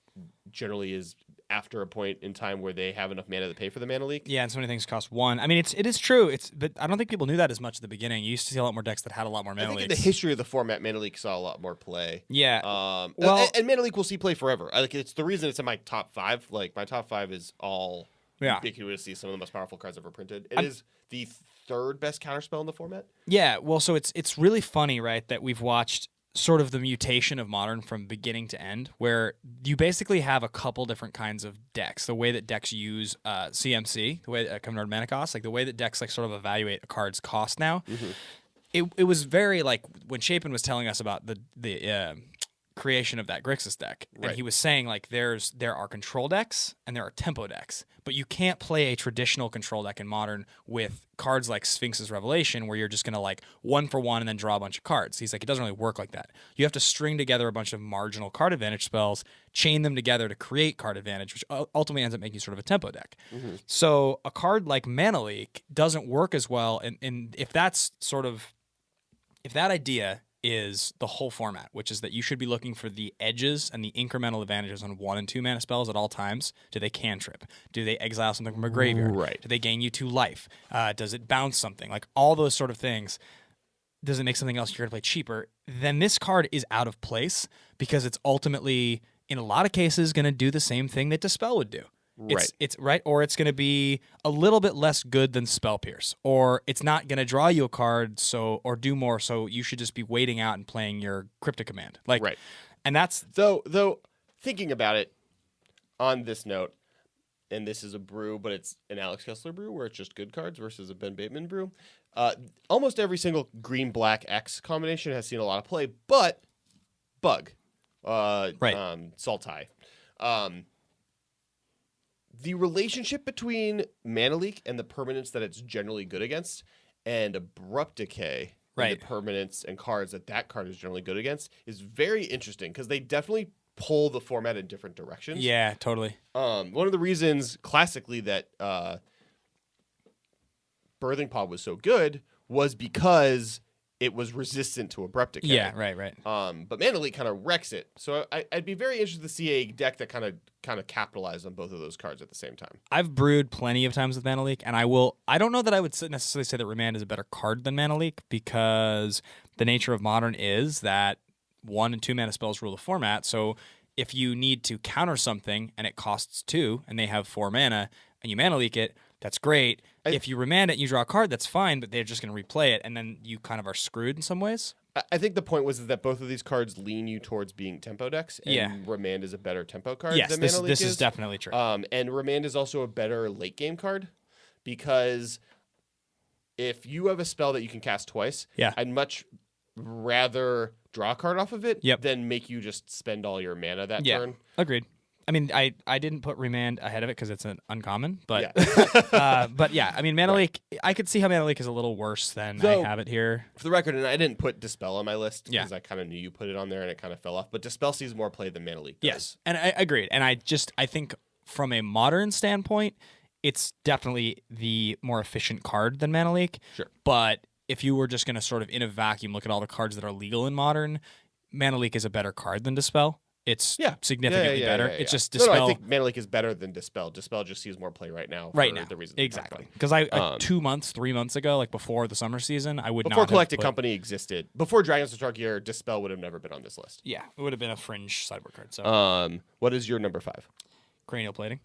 generally is after a point in time where they have enough mana to pay for the Mana Leak. Yeah, and so many things cost 1. I mean, it is true. But I don't think people knew that as much at the beginning. You used to see a lot more decks that had a lot more Mana I think Leaks. in the history of the format, Mana Leak saw a lot more play. Yeah. Well, and Mana Leak will see play forever. It's the reason it's in my top 5. Like, my top 5 is all ubiquitously some of the most powerful cards ever printed. It is the 3rd best counterspell in the format. Yeah, well, so it's really funny, right, that we've watched sort of the mutation of Modern from beginning to end, where you basically have a couple different kinds of decks. The way that decks use CMC, the way that convert mana cost, like the way that decks like sort of evaluate a card's cost now. Mm-hmm. It was very like when Chapin was telling us about the creation of that Grixis deck, and he was saying like there are control decks and there are tempo decks, but you can't play a traditional control deck in Modern with cards like Sphinx's Revelation where you're just gonna like 1 for 1 and then draw a bunch of cards. He's like, it doesn't really work like that. You have to string together a bunch of marginal card advantage spells, chain them together to create card advantage, which ultimately ends up making sort of a tempo deck. Mm-hmm. So a card like Mana Leak doesn't work as well, and if that idea is the whole format, which is that you should be looking for the edges and the incremental advantages on 1 and 2 mana spells at all times. Do they cantrip? Do they exile something from a graveyard? Right. Do they gain you 2 life? Does it bounce something? Like all those sort of things. Does it make something else you're going to play cheaper? Then this card is out of place because it's ultimately, in a lot of cases, going to do the same thing that Dispel would do. Right. It's right, or it's going to be a little bit less good than Spell Pierce, or it's not going to draw you a card or do more, so you should just be waiting out and playing your Cryptic Command. Like, right. And that's though thinking about it on this note, and this is a brew, but it's an Alex Kessler brew where it's just good cards versus a Ben Bateman brew. Almost every single green-black X combination has seen a lot of play, but Bug, Sultai. The relationship between Mana Leak and the permanents that it's generally good against, and Abrupt Decay, and the permanents and cards that card is generally good against, is very interesting because they definitely pull the format in different directions. Yeah, totally. One of the reasons classically that Birthing Pod was so good was because it was resistant to Abrupt Decay. Yeah, right. But Mana Leak kind of wrecks it. So I'd be very interested to see a deck that kind of capitalized on both of those cards at the same time. I've brewed plenty of times with Mana Leak, and I don't know that I would necessarily say that Remand is a better card than Mana Leak, because the nature of Modern is that 1 and 2 mana spells rule the format. So if you need to counter something and it costs 2 and they have 4 mana and you Mana Leak it, that's great. If you Remand it and you draw a card, that's fine, but they're just going to replay it, and then you kind of are screwed in some ways. I think the point was that both of these cards lean you towards being tempo decks, and Remand is a better tempo card than Mana Leak this is definitely true. And Remand is also a better late game card, because if you have a spell that you can cast twice, I'd much rather draw a card off of it than make you just spend all your mana that turn. Agreed. I mean, I didn't put Remand ahead of it because it's an uncommon, but but yeah, I mean, Mana Leak, I could see how Mana Leak is a little worse than I have it here. For the record, and I didn't put Dispel on my list because I kind of knew you put it on there and it kind of fell off, but Dispel sees more play than Mana Leak does. Yes, and I agreed, and I think from a Modern standpoint, it's definitely the more efficient card than Mana Leak. Sure. But if you were just going to sort of in a vacuum look at all the cards that are legal in Modern, Mana Leak is a better card than Dispel. it's Yeah. significantly better. Yeah. It's just No, Dispel. I think Mana Leak is better than Dispel. Dispel just sees more play right now. Right for now, the reason exactly. Because I 2 months, 3 months ago, like before the summer season, I would before not Collected have put, Company existed, before Dragons of Tarkir, Dispel would have never been on this list. Yeah, it would have been a fringe sideboard card. So What is your number 5? cranial plating.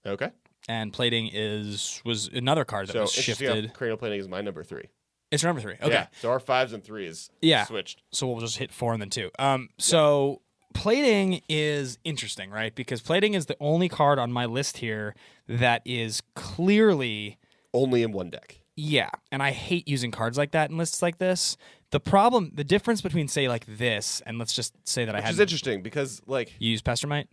Okay. And plating was another card that was shifted. Cranial Plating is my number 3. It's number 3. Okay. Yeah, so our 5s and 3s switched. So we'll just hit 4 and then 2. So plating is interesting, right? Because plating is the only card on my list here that is clearly only in one deck. Yeah, and I hate using cards like that in lists like this. The difference between say like this and let's just say that Which is interesting because like you use Pestermite.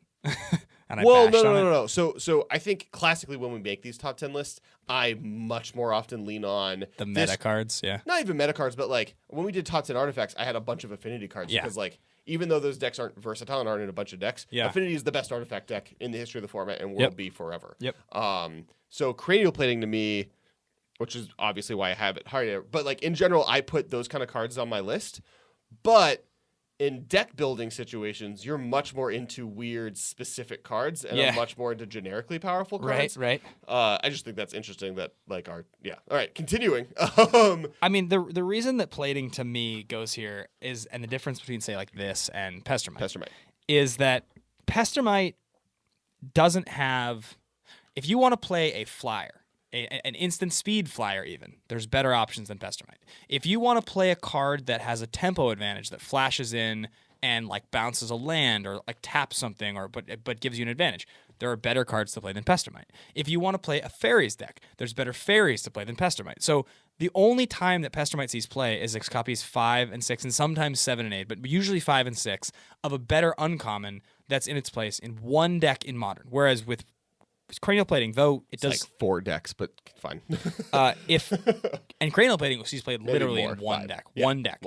And no. So I think classically when we make these top 10 lists, I much more often lean on the meta cards. Yeah, not even meta cards, but like when we did top 10 artifacts, I had a bunch of affinity cards because like even though those decks aren't versatile and aren't in a bunch of decks, affinity is the best artifact deck in the history of the format and will be forever. Yep. So cranial plating to me, which is obviously why I have it higher, but like in general, I put those kind of cards on my list, but in deck building situations, you're much more into weird specific cards, and I'm much more into generically powerful cards. Right. I just think that's interesting that like All right, continuing. I mean, the reason that plating to me goes here is, and the difference between say like this and Pestermite is that Pestermite doesn't have. If you want to play a flyer, an instant speed flyer even, there's better options than Pestermite. If you want to play a card that has a tempo advantage that flashes in and like bounces a land or like taps something but gives you an advantage, there are better cards to play than Pestermite. If you want to play a fairies deck, there's better fairies to play than Pestermite. So the only time that Pestermite sees play is copies 5 and 6 and sometimes 7 and 8, but usually 5 and 6 of a better uncommon that's in its place in one deck in Modern. Whereas with cranial plating, though it does like 4 decks, but fine. And cranial plating sees played literally in one 5. deck. Yeah, One deck.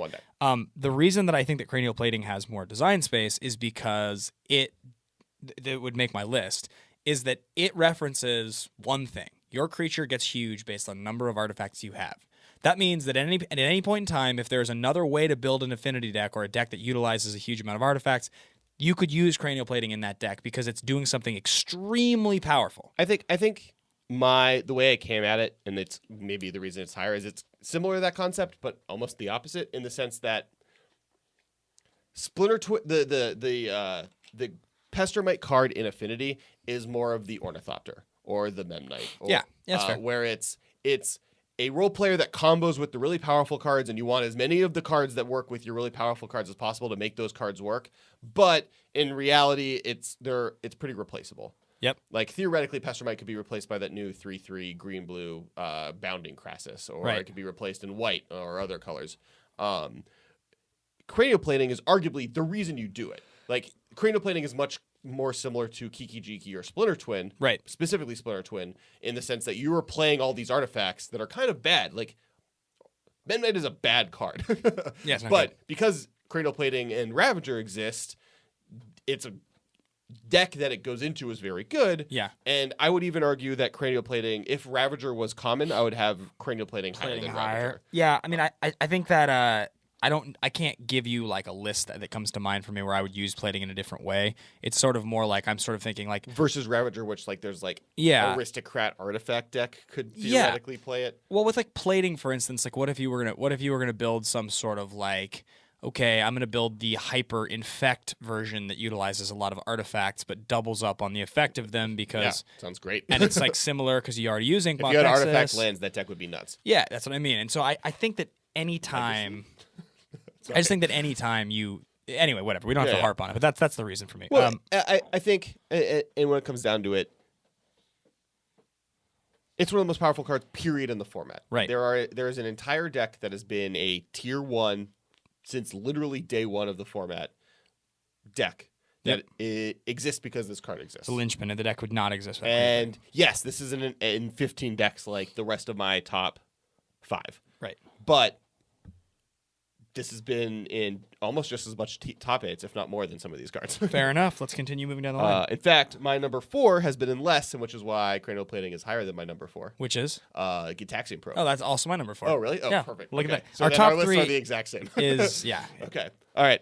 The reason that I think that cranial plating has more design space is because that would make my list is that it references one thing. Your creature gets huge based on number of artifacts you have. That means that at any point in time, if there's another way to build an affinity deck or a deck that utilizes a huge amount of artifacts, you could use cranial plating in that deck because it's doing something extremely powerful. I think the way I came at it, and it's maybe the reason it's higher, is it's similar to that concept, but almost the opposite in the sense that Splinter the Pestermite card in Affinity is more of the Ornithopter or the Memnite. That's fair. Where it's a role player that combos with the really powerful cards, and you want as many of the cards that work with your really powerful cards as possible to make those cards work. But in reality, it's pretty replaceable. Yep. Like theoretically, Pestermite could be replaced by that new 3/3 green-blue bounding Crassus, or it could be replaced in white or other colors. Cranial plating is arguably the reason you do it. Like cranial plating is much more similar to Kiki Jiki or Splinter Twin, right? Specifically Splinter Twin, in the sense that you are playing all these artifacts that are kind of bad. Like Memnite is a bad card, but because cranial plating and Ravager exist, it's a deck that it goes into is very good. Yeah, and I would even argue that cranial plating, if Ravager was common, I would have cranial plating higher than Ravager. Yeah, I mean, I think that I can't give you like a list that comes to mind for me where I would use plating in a different way. It's sort of more like I'm sort of thinking like versus Ravager, which like there's like aristocrat artifact deck could theoretically play it. Well, with like plating, for instance, like what if you were gonna build some sort of like, okay, I'm gonna build the hyper infect version that utilizes a lot of artifacts but doubles up on the effect of them because sounds great. And it's like similar because you already use Inkmoth If you had Nexus. artifact lands, that deck would be nuts. Yeah, that's what I mean. And so I think that anytime. I just think that anytime anyway, whatever. We don't have to harp on it, but that's the reason for me. Well, I think, and when it comes down to it, it's one of the most powerful cards, period, in the format. Right. There is an entire deck that has been a tier 1 since literally day 1 of the format deck that exists because this card exists. The linchpin of the deck would not exist without And yes, this is in 15 decks like the rest of my top 5. Right. But this has been in almost just as much top 8s, if not more, than some of these cards. Fair enough. Let's continue moving down the line. In fact, my number 4 has been in less, and which is why cranial plating is higher than my number 4. Which is? Gitaxian Probe. Oh, that's also my number 4. Oh, really? Oh, yeah. perfect. Look at that. So our then top our lists 3 are the exact same. is, yeah. Okay. All right.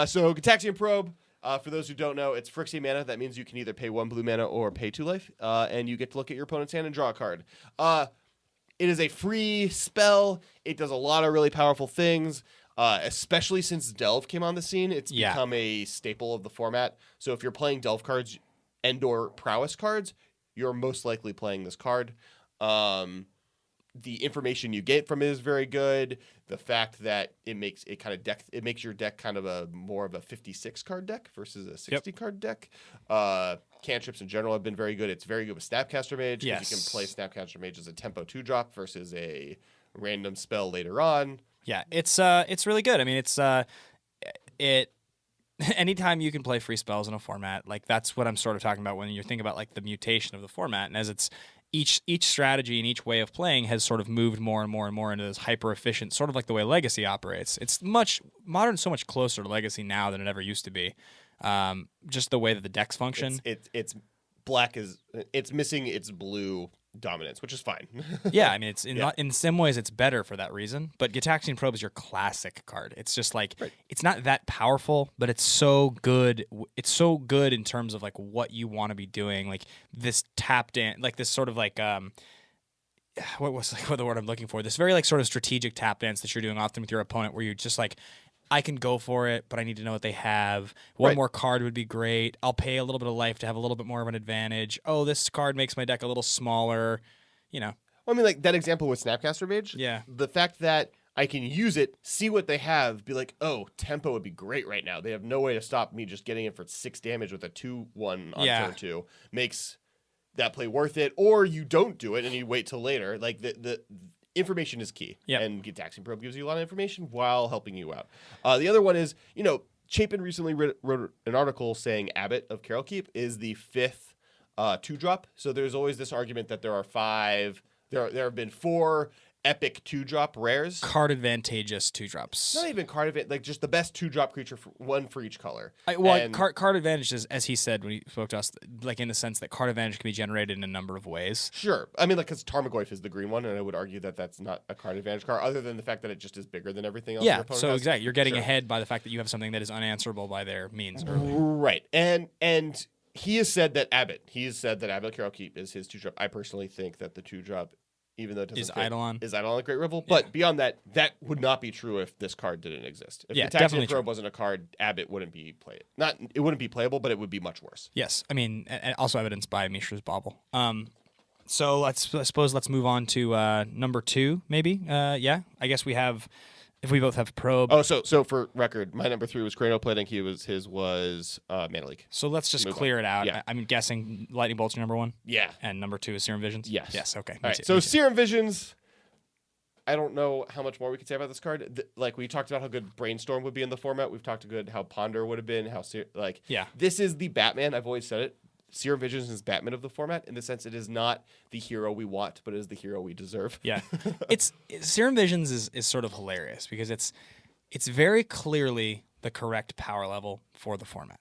So Gitaxian Probe, For those who don't know, it's Phyrexian mana. That means you can either pay 1 blue mana or pay 2 life, and you get to look at your opponent's hand and draw a card. It is a free spell. It does a lot of really powerful things, especially since Delve came on the scene. It's become a staple of the format. So if you're playing Delve cards and/or Prowess cards, you're most likely playing this card. The information you get from it is very good. The fact that it makes your deck kind of a more of a 56 card deck versus a 60 card deck. Cantrips in general have been very good. It's very good with Snapcaster Mage because you can play Snapcaster Mage as a tempo 2-drop versus a random spell later on. Yeah, it's really good. I mean, anytime you can play free spells in a format, like that's what I'm sort of talking about when you're thinking about like the mutation of the format, and as it's each strategy and each way of playing has sort of moved more and more and more into this hyper efficient, sort of like the way Legacy operates. It's Modern's so much closer to Legacy now than it ever used to be. Just the way that the decks function. It's black it's missing its blue dominance, which is fine. Yeah, I mean, in some ways it's better for that reason. But Gitaxian Probe is your classic card. It's just like it's not that powerful, but it's so good. It's so good in terms of like what you want to be doing, like this tap dance, like this sort of like what the word I'm looking for? This very like sort of strategic tap dance that you're doing often with your opponent, where you're just like, I can go for it, but I need to know what they have. One more card would be great. I'll pay a little bit of life to have a little bit more of an advantage. Oh, this card makes my deck a little smaller. You know. Well, I mean, like that example with Snapcaster Mage. Yeah. The fact that I can use it, see what they have, be like, oh, tempo would be great right now. They have no way to stop me just getting it for 6 damage with a 2/1 on turn 2. Makes that play worth it. Or you don't do it and you wait till later. Like the information is key. Yep. And Gitaxian Probe gives you a lot of information while helping you out. The other one is, Chapin recently wrote an article saying Abbott of Carol Keep is the 5th 2-drop. So there's always this argument that there are 5. There have been 4 epic 2-drop rares. Card advantageous 2-drops. Not even card advantage, like just the best 2-drop creature, one for each color. Card advantage is, as he said when he spoke to us, like in the sense that card advantage can be generated in a number of ways. Sure. I mean, like, because Tarmogoyf is the green one, and I would argue that that's not a card advantage card, other than the fact that it just is bigger than everything else. Yeah, so exactly. You're getting ahead by the fact that you have something that is unanswerable by their means early. Right. And he has said that Abbott Carol Keep is his 2-drop. I personally think that the 2-drop, even though it doesn't fit, is Eidolon Great Rival. Yeah. But beyond that would not be true if this card didn't exist. If Gitaxian Probe wasn't a card, Abbott wouldn't be it wouldn't be playable, but it would be much worse. Yes. I mean, and also evidenced by Mishra's Bauble. So I suppose let's move on to number 2, maybe. I guess we have, if we both have Probe. Oh, so for record, my number 3 was Cranoplay. I think his was Mana Leak. So let's just clear it out. Yeah. I'm guessing Lightning Bolt's your number 1? Yeah. And number 2 is Serum Visions? Yes. Yes, okay. All right, so Serum Visions, I don't know how much more we could say about this card. Like, we talked about how good Brainstorm would be in the format. We've talked about how Ponder would have been, this is the Batman. I've always said it. Serum Visions is Batman of the format in the sense it is not the hero we want, but it is the hero we deserve. Yeah. Serum Visions is sort of hilarious because it's very clearly the correct power level for the format.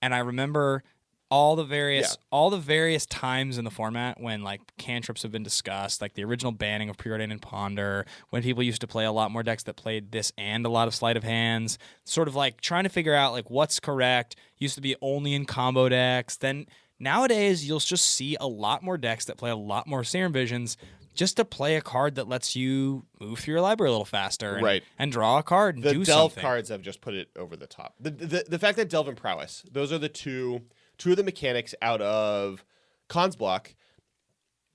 And I remember all the various times in the format when like cantrips have been discussed, like the original banning of Preordain and Ponder, when people used to play a lot more decks that played this and a lot of sleight of hands, sort of like trying to figure out like what's correct. Used to be only in combo decks. Then nowadays you'll just see a lot more decks that play a lot more Serum Visions just to play a card that lets you move through your library a little faster and draw a card and do something. The Delve cards have just put it over the top. The fact that Delve and Prowess, those are the two of the mechanics out of Khan's block,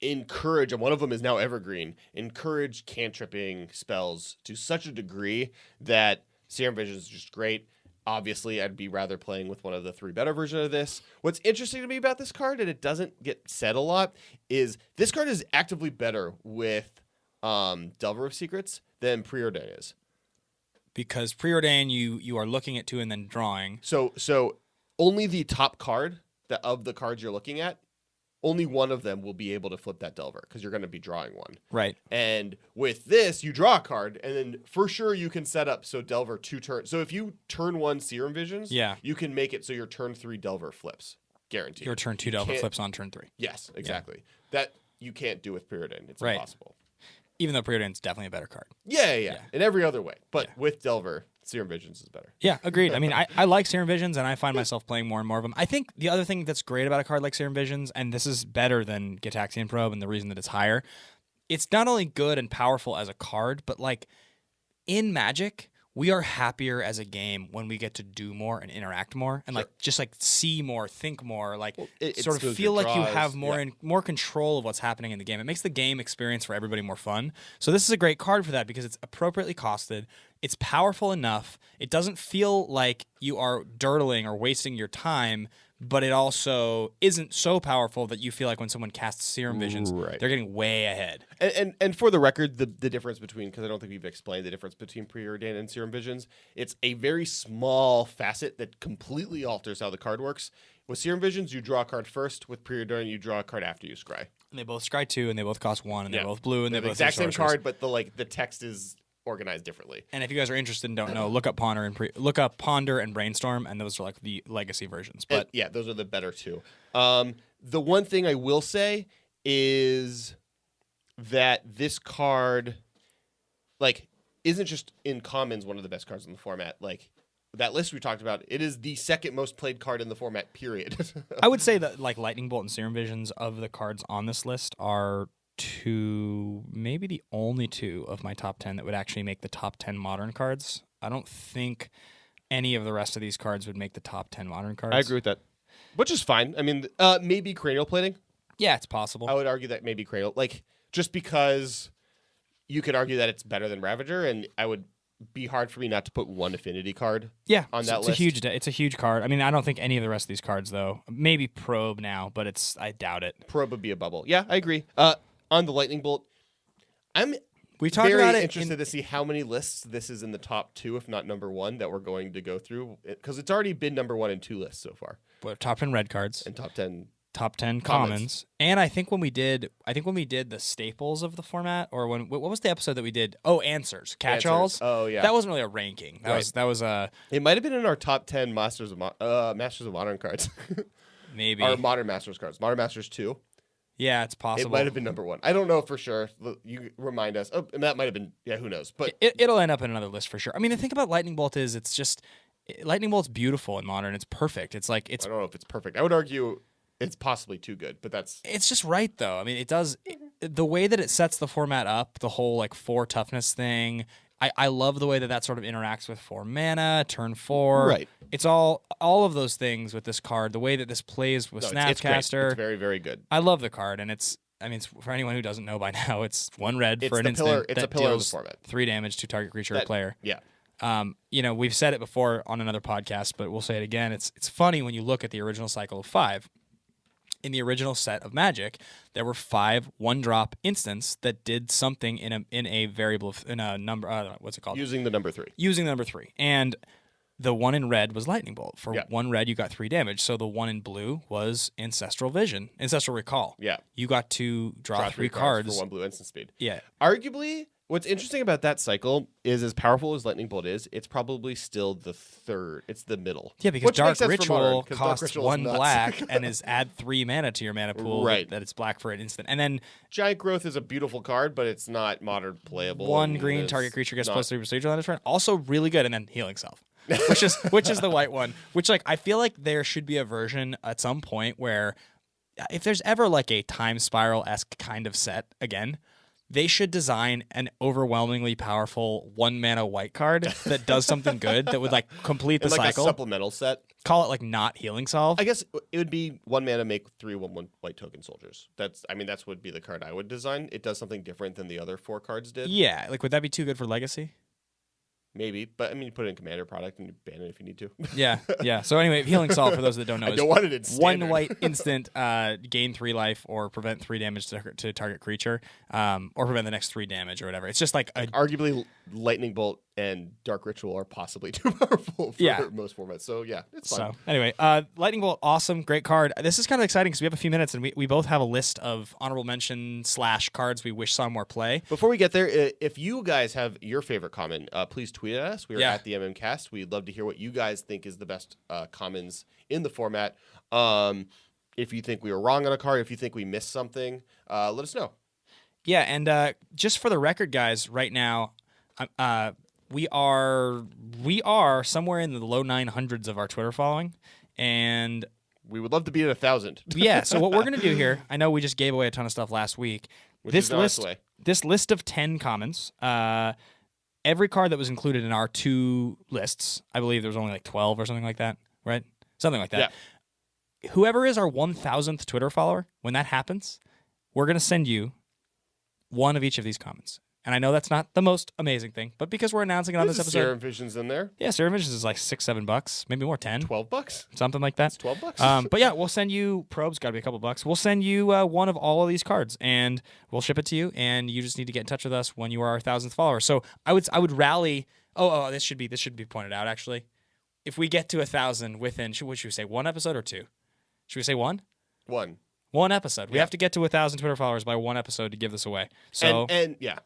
encourage, and one of them is now Evergreen, encourage cantripping spells to such a degree that Serum Vision is just great. Obviously, I'd be rather playing with one of the 3 better versions of this. What's interesting to me about this card, and it doesn't get said a lot, is this card is actively better with Delver of Secrets than Preordain is. Because Preordain, you are looking at 2 and then drawing. So only the top card of the cards you're looking at, only one of them will be able to flip that Delver because you're going to be drawing one. Right. And with this, you draw a card, and then for sure you can set up so Delver 2 turns. So if you turn 1 Serum Visions, you can make it so your turn 3 Delver flips. Guaranteed. Your turn 2 Delver flips on turn 3. Yes, exactly. Yeah. That you can't do with Preordain. It's impossible. Even though Preordained's definitely a better card. Yeah. In every other way. But with Delver, Serum Visions is better. Yeah, agreed. I mean, I like Serum Visions, and I find myself playing more and more of them. I think the other thing that's great about a card like Serum Visions, and this is better than Gitaxian Probe, and the reason that it's higher, it's not only good and powerful as a card, but like in Magic, we are happier as a game when we get to do more and interact more and like just like see more, think more, like sort of feel like you have more control of what's happening in the game. It makes the game experience for everybody more fun. So this is a great card for that because it's appropriately costed. It's powerful enough. It doesn't feel like you are dirtling or wasting your time, but it also isn't so powerful that you feel like when someone casts Serum Visions, they're getting way ahead. And for the record, the difference between, because I don't think we've explained the difference between Preordained and Serum Visions, it's a very small facet that completely alters how the card works. With Serum Visions, you draw a card first. With Preordained, you draw a card after you scry. And they both scry 2, and they both cost 1, and they're both blue, and they both exact same card, but the text is organized differently. And if you guys are interested and don't know, look up Ponder and Brainstorm, and those are like the legacy versions. But those are the better two. The one thing I will say is that this card, like, isn't just in commons one of the best cards in the format. Like that list we talked about, it is the second most played card in the format. Period. I would say that like Lightning Bolt and Serum Visions of the cards on this list are maybe the only 2 of my top 10 that would actually make the top 10 modern cards. I don't think any of the rest of these cards would make the top 10 modern cards. I agree with that, which is fine. I mean, maybe Cranial Plating. Yeah, it's possible. I would argue that maybe Cranial, like, just because you could argue that it's better than Ravager, and I would be hard for me not to put one Affinity card on that list. It's a huge card. I mean, I don't think any of the rest of these cards, though. Maybe Probe now, but I doubt it. Probe would be a bubble. Yeah, I agree. On the Lightning Bolt, I'm very interested to see how many lists this is in the top 2, if not number 1, that we're going to go through, because it's already been number 1 in 2 lists so far. But top 10 red cards and top 10 commons. And I think when we did the staples of the format, or what was the episode that we did? Oh, answers, catch-alls. Oh yeah, that wasn't really a ranking. That was It might have been in our top 10 Masters of Modern cards. Maybe our Modern Masters cards. Modern Masters 2. Yeah, it's possible. It might have been number 1. I don't know for sure. You remind us. Oh, and that might have been. Yeah, who knows? But it'll end up in another list for sure. I mean, the thing about Lightning Bolt is it's just Lightning Bolt's beautiful in Modern. It's perfect. It's like I don't know if it's perfect. I would argue it's possibly too good, but it's just right though. I mean, it does the way that it sets the format up. The whole like 4 toughness thing. I love the way that sort of interacts with 4 mana, turn 4. Right. It's all of those things with this card. The way that this plays with Snapcaster. It's very, very good. I love the card, and it's for anyone who doesn't know by now, it's 1 red for an instant. It's a pillar of the format. 3 damage to target creature or player. Yeah. We've said it before on another podcast, but we'll say it again. It's funny when you look at the original cycle of 5. In the original set of Magic, there were 5 1-drop instants that did something in a variable in a number. What's it called? Using the number 3. Using the number 3, and the one in red was Lightning Bolt. For 1 red, you got 3 damage. So the one in blue was Ancestral Recall. Yeah, you got to draw 3 cards for 1 blue instant speed. Yeah, arguably. What's interesting about that cycle is, as powerful as Lightning Bolt is, it's probably still the 3rd. It's the middle. Yeah, because Dark Ritual costs 1 black and is add 3 mana to your mana pool. Right. That it's black for an instant. And then Giant Growth is a beautiful card, but it's not Modern playable. 1 green target creature gets +3 procedural on its turn. Also really good. And then Healing Self, which is the white one. Which I feel like there should be a version at some point where, if there's ever like a Time Spiral-esque kind of set again, they should design an overwhelmingly powerful 1 mana white card that does something good that would like complete the cycle. A supplemental set. Call it like not Healing Solve. I guess it would be 1 mana make 3 1/1 white token soldiers. That's would be the card I would design. It does something different than the other 4 cards did. Yeah, like would that be too good for Legacy? Maybe, but you put it in Commander product and you ban it if you need to. Yeah. So anyway, Healing Solve, for those that don't know, I don't want it in standard. 1 white instant, gain 3 life or prevent 3 damage to target creature, or prevent the next 3 damage or whatever. It's just like arguably Lightning Bolt and Dark Ritual are possibly too powerful for most formats. So yeah, it's fun. So anyway, Lightning Bolt, awesome, great card. This is kind of exciting because we have a few minutes and we both have a list of honorable mention / cards we wish saw more play. Before we get there, if you guys have your favorite common, please tweet at us. We are at the MMCast. We'd love to hear what you guys think is the best commons in the format. If you think we were wrong on a card, if you think we missed something, let us know. Yeah, and just for the record, guys, right now, we are somewhere in the low 900s of our Twitter following, and we would love to be at 1,000. yeah. So what we're gonna do here, I know we just gave away a ton of stuff last week. This list of 10 commons. Every card that was included in our 2 lists, I believe there was only like 12 or something like that, right? Something like that. Yeah. Whoever is our 1,000th Twitter follower, when that happens, we're going to send you one of each of these commons. And I know that's not the most amazing thing, but because we're announcing it on this episode. Serum Vision's in there. Yeah, Serum Visions is like $6-7, maybe more, 10. $12? Something like that. It's $12. But yeah, we'll send you, Probe's got to be a couple bucks. We'll send you one of all of these cards, and we'll ship it to you, and you just need to get in touch with us when you are our 1,000th follower. So I would rally, this should be pointed out, actually. If we get to 1,000 within, what should we say, 1 episode or 2? Should we say 1? 1. 1 episode. We have to get to 1,000 Twitter followers by 1 episode to give this away. So and yeah.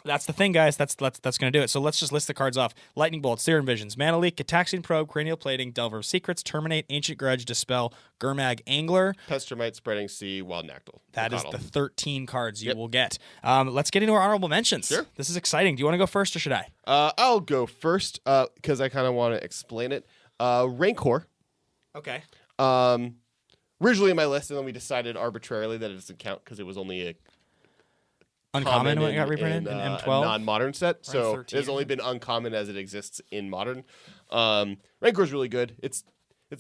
That's the thing, guys. That's going to do it. So let's just list the cards off. Lightning Bolt, Serum Visions, Mana Leak, Gataxian Probe, Cranial Plating, Delver of Secrets, Terminate, Ancient Grudge, Dispel, Gurmag Angler, Pestermite, Spreading Sea, Wild Nactyl. That is the 13 cards you will get. Let's get into our honorable mentions. Sure. This is exciting. Do you want to go first or should I? I'll go first because I kind of want to explain it. Rancor. Okay. Originally in my list, and then we decided arbitrarily that it doesn't count because it was only a uncommon when it got reprinted in M12? A non-modern set, so 13. it's only been uncommon as it exists in modern. Rancor's really good. It's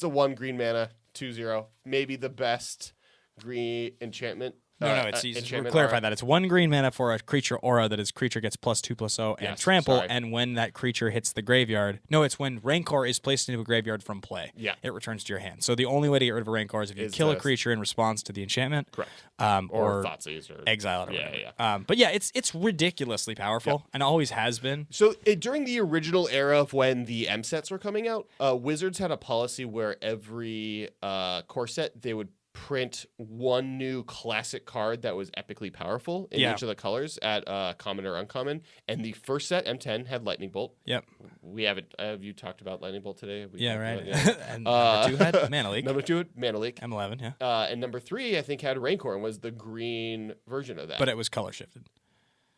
a 1 green mana, 2/0, maybe the best green enchantment. It's clarify that. It's 1 green mana for a creature aura that its creature gets +2/+0 and trample, and when that creature hits the graveyard... No, it's when Rancor is placed into a graveyard from play. Yeah. It returns to your hand. So the only way to get rid of a Rancor is if you kill a creature in response to the enchantment. Correct. Or Thoughtseize. Or exile it or whatever. But yeah, it's ridiculously powerful and always has been. So during the original era of when the M sets were coming out, Wizards had a policy where every core set, they would print 1 new classic card that was epically powerful in each of the colors at common or uncommon. And the first set, M10, had Lightning Bolt. Yep. We haven't. Have you talked about Lightning Bolt today? Right. And number 2 had Mana Leak. Number 2 had Mana Leak. M11, yeah. And number 3, I think, had Rancor and was the green version of that. But it was color shifted.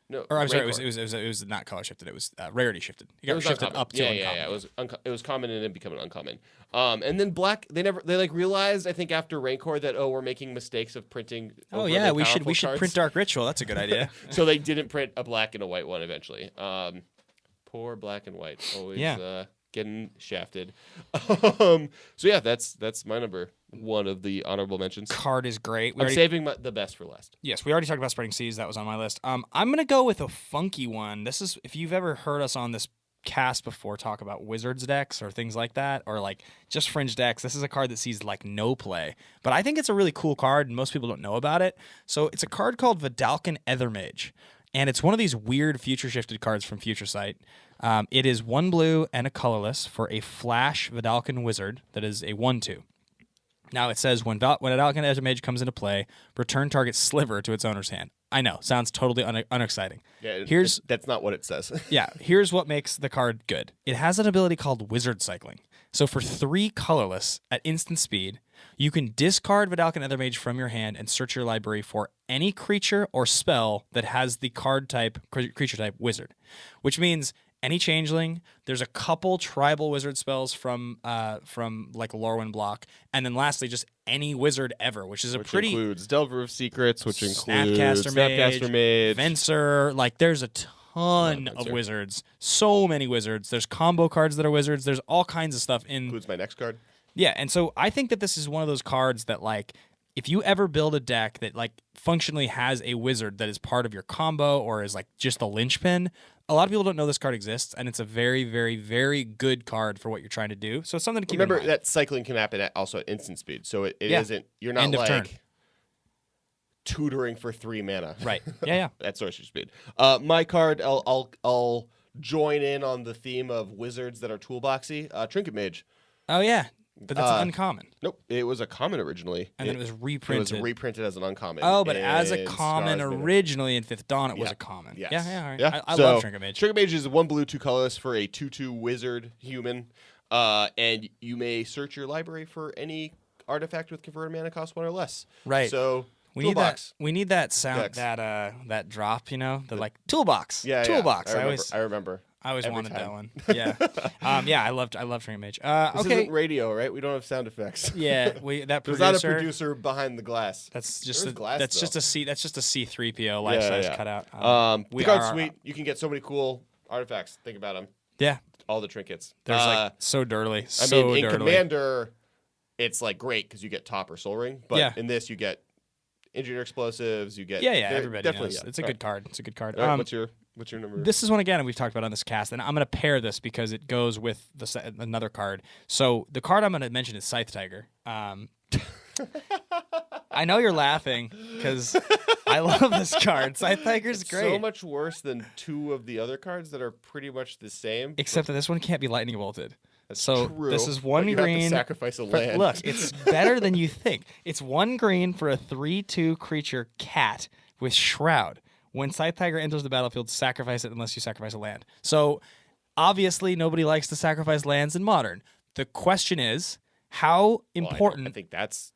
No, or I'm sorry, Rancor. it was not color shifted. It was rarity shifted. It got shifted uncommon. up to uncommon. Yeah. It was common and then become an uncommon. And then black, they realized, I think after Rancor that we're making mistakes of printing. We should print Dark Ritual. That's a good idea. So they didn't print a black and a white one eventually. Poor black and white, always getting shafted. So yeah, that's my number 1 of the honorable mentions. Card is great. I'm saving the best for last. Yes, we already talked about Spreading Seas. That was on my list. I'm gonna go with a funky one. This is, if you've ever heard us on this cast before talk about Wizards decks or things like that, or like just fringe decks, this is a card that sees like no play, but I think it's a really cool card and most people don't know about it. So it's a card called Vidalcan Ethermage, and it's one of these weird future shifted cards from Future Sight. It is 1 blue and a colorless for a flash Vidalcan Wizard that is a 1/2. Now it says when a Vidalcan Ethermage comes into play, return target sliver to its owner's hand. I know, sounds totally unexciting. Yeah, that's not what it says. Yeah, here's what makes the card good. It has an ability called Wizard Cycling. So for 3 colorless at instant speed, you can discard Vidalcan Ethermage from your hand and search your library for any creature or spell that has the card type, creature type Wizard, which means any changeling. There's a couple tribal wizard spells from like Lorwyn block, and then lastly just any wizard ever, which includes Delver of Secrets, which includes Snapcaster Mage, Venser. Like there's a ton of Venser. Wizards, so many wizards. There's combo cards that are wizards. There's all kinds of stuff in. Includes my next card. Yeah, and so I think that this is one of those cards that like, if you ever build a deck that like functionally has a wizard that is part of your combo or is like just the linchpin, a lot of people don't know this card exists, and it's a very, very, very good card for what you're trying to do. So it's something to keep in mind. Remember that cycling can happen also at instant speed, so it isn't. You're not End of turn. Tutoring for 3 mana. Right. Yeah. At sorcery speed. My card, I'll join in on the theme of wizards that are toolboxy. Trinket Mage. Oh yeah. But that's an uncommon. Nope, it was a common originally. And then it was reprinted. It was reprinted as an uncommon. Oh, but as a common originally in 5th Dawn, it was a common. Yes. Yeah, all right. Yeah. I love Trinket Mage. Trinket Mage is 1 blue, 2 colorless for a 2/2 wizard human. And you may search your library for any artifact with converted mana cost 1 or less. Right. So We Toolbox. need that sound, Dex. that drop, the like toolbox. Yeah, toolbox. Yeah. I remember. I always Every wanted time. that one. Yeah. Yeah, I loved Trinket Mage. This Okay. isn't radio, right? We don't have sound effects. Yeah, that There's producer. not a producer behind the glass. That's just There's glass, that's though. just a C. That's just a C3PO life size cutout. The card's sweet. You can get so many cool artifacts. Think about them. Yeah. All the trinkets. There's like so dirtily. I mean, in Commander, it's like great because you get top or soul ring. But in this, you get engineer explosives. You get everybody definitely. knows. Yeah. It's a good card. It's a good card. All right, what's your number? This is one again we've talked about on this cast, and I'm going to pair this because it goes with another card. So the card I'm going to mention is Scythe Tiger. I know you're laughing because I love this card. Scythe Tiger's great. So much worse than two of the other cards that are pretty much the same. Except that this one can't be lightning bolted. That's so true. This is one but green. Have to sacrifice a land. Look, it's better than you think. It's 1 green for a 3/2 creature cat with Shroud. When Scythe Tiger enters the battlefield, sacrifice it unless you sacrifice a land. So obviously nobody likes to sacrifice lands in Modern. The question is, how important... I think that's...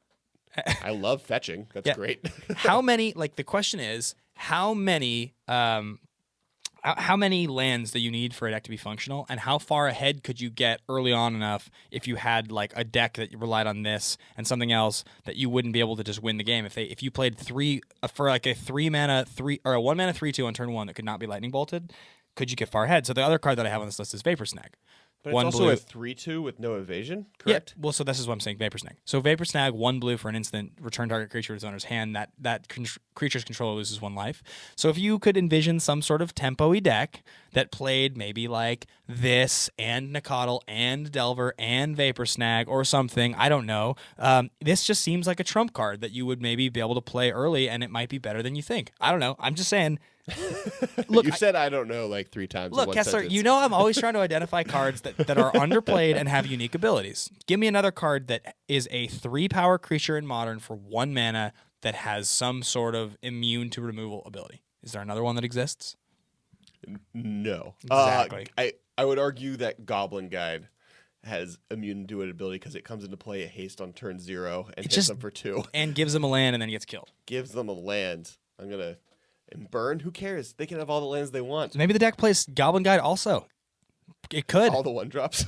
I love fetching. That's great. How many... Like, the question is, how many lands that you need for a deck to be functional, and how far ahead could you get early on enough if you had like a deck that relied on this and something else that you wouldn't be able to just win the game if you played for like a 1 mana 3/2 on turn 1 that could not be lightning bolted, could you get far ahead? So the other card that I have on this list is Vapor Snag. But One it's also blue. a 3/2 with no evasion, correct? Yeah. Well, so this is what I'm saying. Vapor Snag. So Vapor Snag, 1 blue for an instant. Return target creature to its owner's hand. That creature's controller loses 1 life. So if you could envision some sort of tempo-y deck that played maybe like this and Nicodle and Delver and Vapor Snag or something, I don't know. This just seems like a trump card that you would maybe be able to play early, and it might be better than you think. I don't know. I'm just saying. Look, you said I don't know like 3 times. Look, in one Kessler, sentence. you know I'm always trying to identify cards that are underplayed and have unique abilities. Give me another card that is a 3-power creature in Modern for 1 mana that has some sort of immune to removal ability. Is there another one that exists? No. Exactly. I would argue that Goblin Guide has immune to it ability because it comes into play at haste on turn 0 and hits them for 2. And gives them a land and then gets killed. Gives them a land. And burn? Who cares? They can have all the lands they want. Maybe the deck plays Goblin Guide also. It could. All the 1-drops.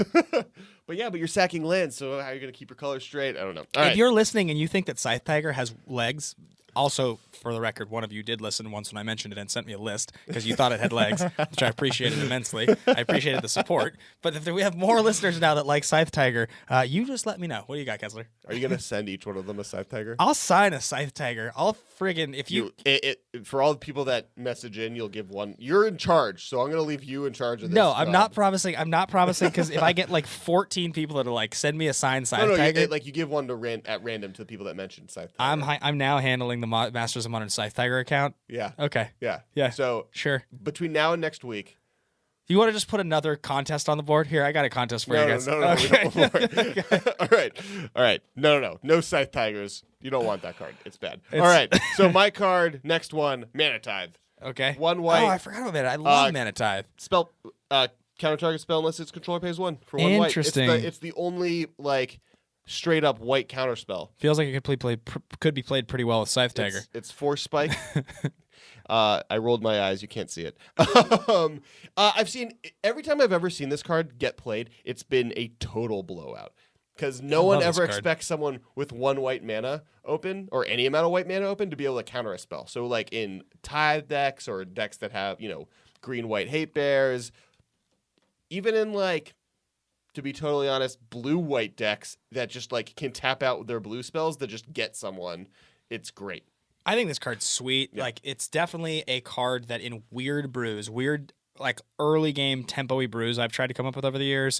But you're sacking lands, so how are you going to keep your colors straight? I don't know. All if right. you're listening and you think that Scythe Tiger has legs, also, for the record, one of you did listen once when I mentioned it and sent me a list because you thought it had legs, which I appreciated immensely. I appreciated the support. But if we have more listeners now that like Scythe Tiger, you just let me know. What do you got, Kessler? Are you going to send each one of them a Scythe Tiger? I'll sign a Scythe Tiger. I'll friggin' if you for all the people that message in, you'll give one. You're in charge, so I'm going to leave you in charge of this. No, I'm not promising because if I get like 14 people that are like send me a signed Scythe Tiger, you give one at random to the people that mentioned Scythe Tiger. I'm now handling the Masters of Modern Scythe Tiger account. Yeah. Okay. Yeah. So sure. Between now and next week. You want to just put another contest on the board? Here, I got a contest for you guys. No. Okay. We don't want All right. No Scythe Tigers. You don't want that card. It's bad. All right. So my card, next one, Mana Tithe. Okay. 1 white. Oh, I forgot about that. I love Mana Tithe. Spell counter target spell unless its controller pays 1 for 1 white. Interesting. It's the only straight up white counter spell. Feels like it could be played pretty well with Scythe Tiger. It's Force Spike. I rolled my eyes. You can't see it. I've seen every time I've ever seen this card get played, it's been a total blowout because no one ever expects someone with 1 white mana open or any amount of white mana open to be able to counter a spell. So like in Tithe decks or decks that have green white hate bears, even in to be totally honest, blue-white decks that just can tap out their blue spells that just get someone, it's great. I think this card's sweet. Yeah. It's definitely a card that in weird early game tempo-y brews I've tried to come up with over the years.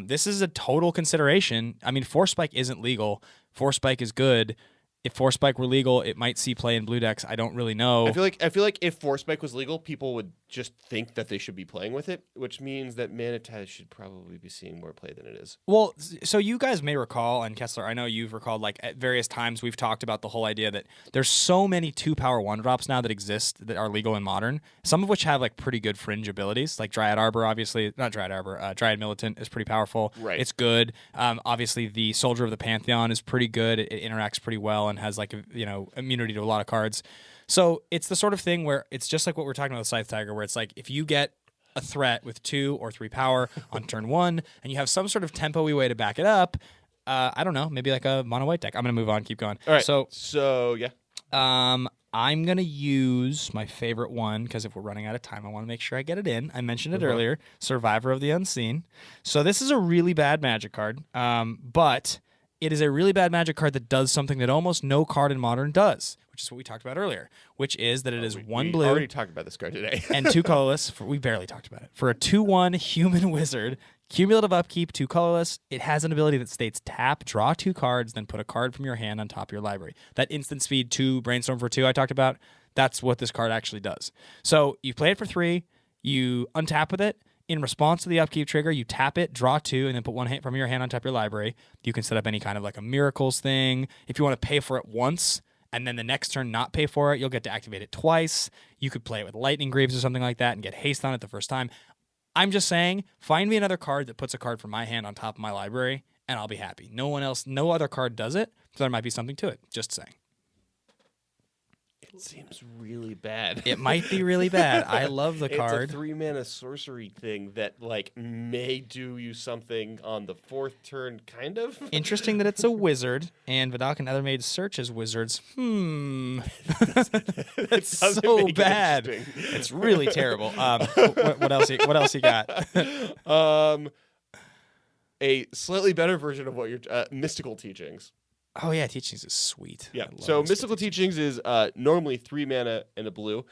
This is a total consideration. I mean, Force Spike isn't legal. Force Spike is good. If Force Spike were legal, it might see play in blue decks. I don't really know. I feel like if Force Spike was legal, people would just think that they should be playing with it, which means that Mana Tithe should probably be seeing more play than it is. Well, so you guys may recall, and Kessler, I know you've recalled, like at various times we've talked about the whole idea that there's so many 2-power 1-drops now that exist that are legal in Modern, some of which have like pretty good fringe abilities, like Dryad Arbor, obviously, not Dryad Arbor, Dryad Militant is pretty powerful. Right. It's good. Obviously, the Soldier of the Pantheon is pretty good. It interacts pretty well and has like, immunity to a lot of cards. So it's the sort of thing where it's just like what we're talking about with Scythe Tiger, where it's like if you get a threat with 2 or 3 power on turn 1 and you have some sort of tempo-y way to back it up, I don't know, maybe like a mono white deck. I'm going to move on, keep going. All right. So yeah. I'm going to use my favorite one because if we're running out of time, I want to make sure I get it in. I mentioned it earlier, Survivor of the Unseen. So this is a really bad Magic card, but it is a really bad Magic card that does something that almost no card in Modern does, which is what we talked about earlier, which is that it is one blue. We already talked about this card today. and 2 colorless. We barely talked about it. For a 2/1 human wizard, cumulative upkeep, 2 colorless, it has an ability that states tap, draw 2 cards, then put a card from your hand on top of your library. That instant speed 2 brainstorm for 2 I talked about, that's what this card actually does. So you play it for 3, you untap with it. In response to the upkeep trigger, you tap it, draw 2, and then put 1 hand from your hand on top of your library. You can set up any kind of like a miracles thing. If you want to pay for it once, and then the next turn not pay for it, you'll get to activate it twice. You could play it with Lightning Greaves or something like that and get haste on it the first time. I'm just saying, find me another card that puts a card from my hand on top of my library, and I'll be happy. No other card does it, so there might be something to it. Just saying. It seems really bad. It might be really bad. I love the card. It's a 3-mana sorcery thing that like may do you something on the 4th turn, kind of. Interesting that it's a wizard, and Vidal and Othermaid search as wizards. That's so bad. It's really terrible. What else? What else you got? A slightly better version of what your mystical teachings. Oh yeah, Teachings is sweet. Yeah. So Mystical Teachings is normally 3 mana and a blue.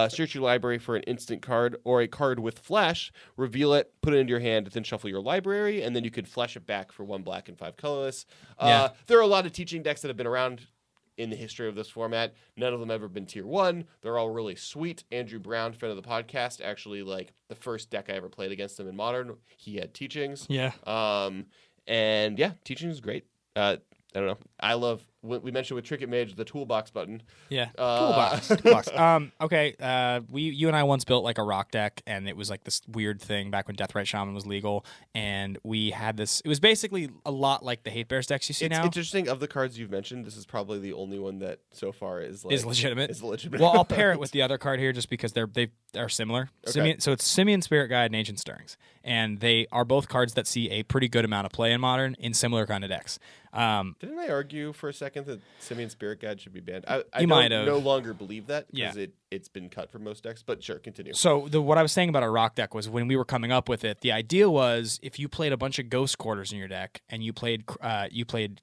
Search your library for an instant card or a card with flash. Reveal it, put it into your hand, then shuffle your library, and then you can flash it back for 1 black and 5 colorless. There are a lot of teaching decks that have been around in the history of this format. None of them ever been tier 1. They're all really sweet. Andrew Brown, friend of the podcast, actually like the first deck I ever played against him in Modern, he had Teachings. Yeah. And yeah, Teachings is great. I don't know. I love what we mentioned with Trinket Mage, the toolbox button. Yeah, toolbox. Okay, you and I once built like a rock deck, and it was like this weird thing back when Deathrite Shaman was legal, and we had this. It was basically a lot like the Hate Bears decks you see now. It's interesting. Of the cards you've mentioned, this is probably the only one that so far is legitimate. Is legitimate. Well, I'll pair it with the other card here just because they are similar. Okay. So it's Simian Spirit Guide and Ancient Stirrings, and they are both cards that see a pretty good amount of play in Modern in similar kind of decks. Didn't I argue for a second that Simian Spirit Guide should be banned? I no longer believe that because it's been cut from most decks, but sure, continue. So what I was saying about a rock deck was when we were coming up with it, the idea was if you played a bunch of Ghost Quarters in your deck and you played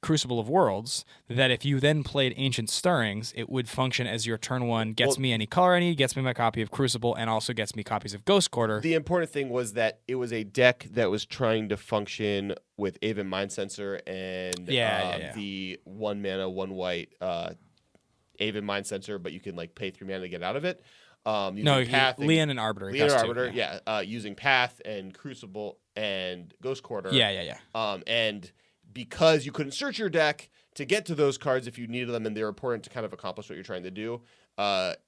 Crucible of Worlds, that if you then played Ancient Stirrings, it would function as your turn 1, gets me any color I need, gets me my copy of Crucible, and also gets me copies of Ghost Quarter. The important thing was that it was a deck that was trying to function with Aven Mind Sensor and the 1 mana, 1 white Aven Mind Sensor, but you can like pay 3 mana to get out of it. Path Leon and Arbiter. Leon and Arbiter, using Path and Crucible and Ghost Quarter. And because you couldn't search your deck to get to those cards if you needed them, and they're important to kind of accomplish what you're trying to do,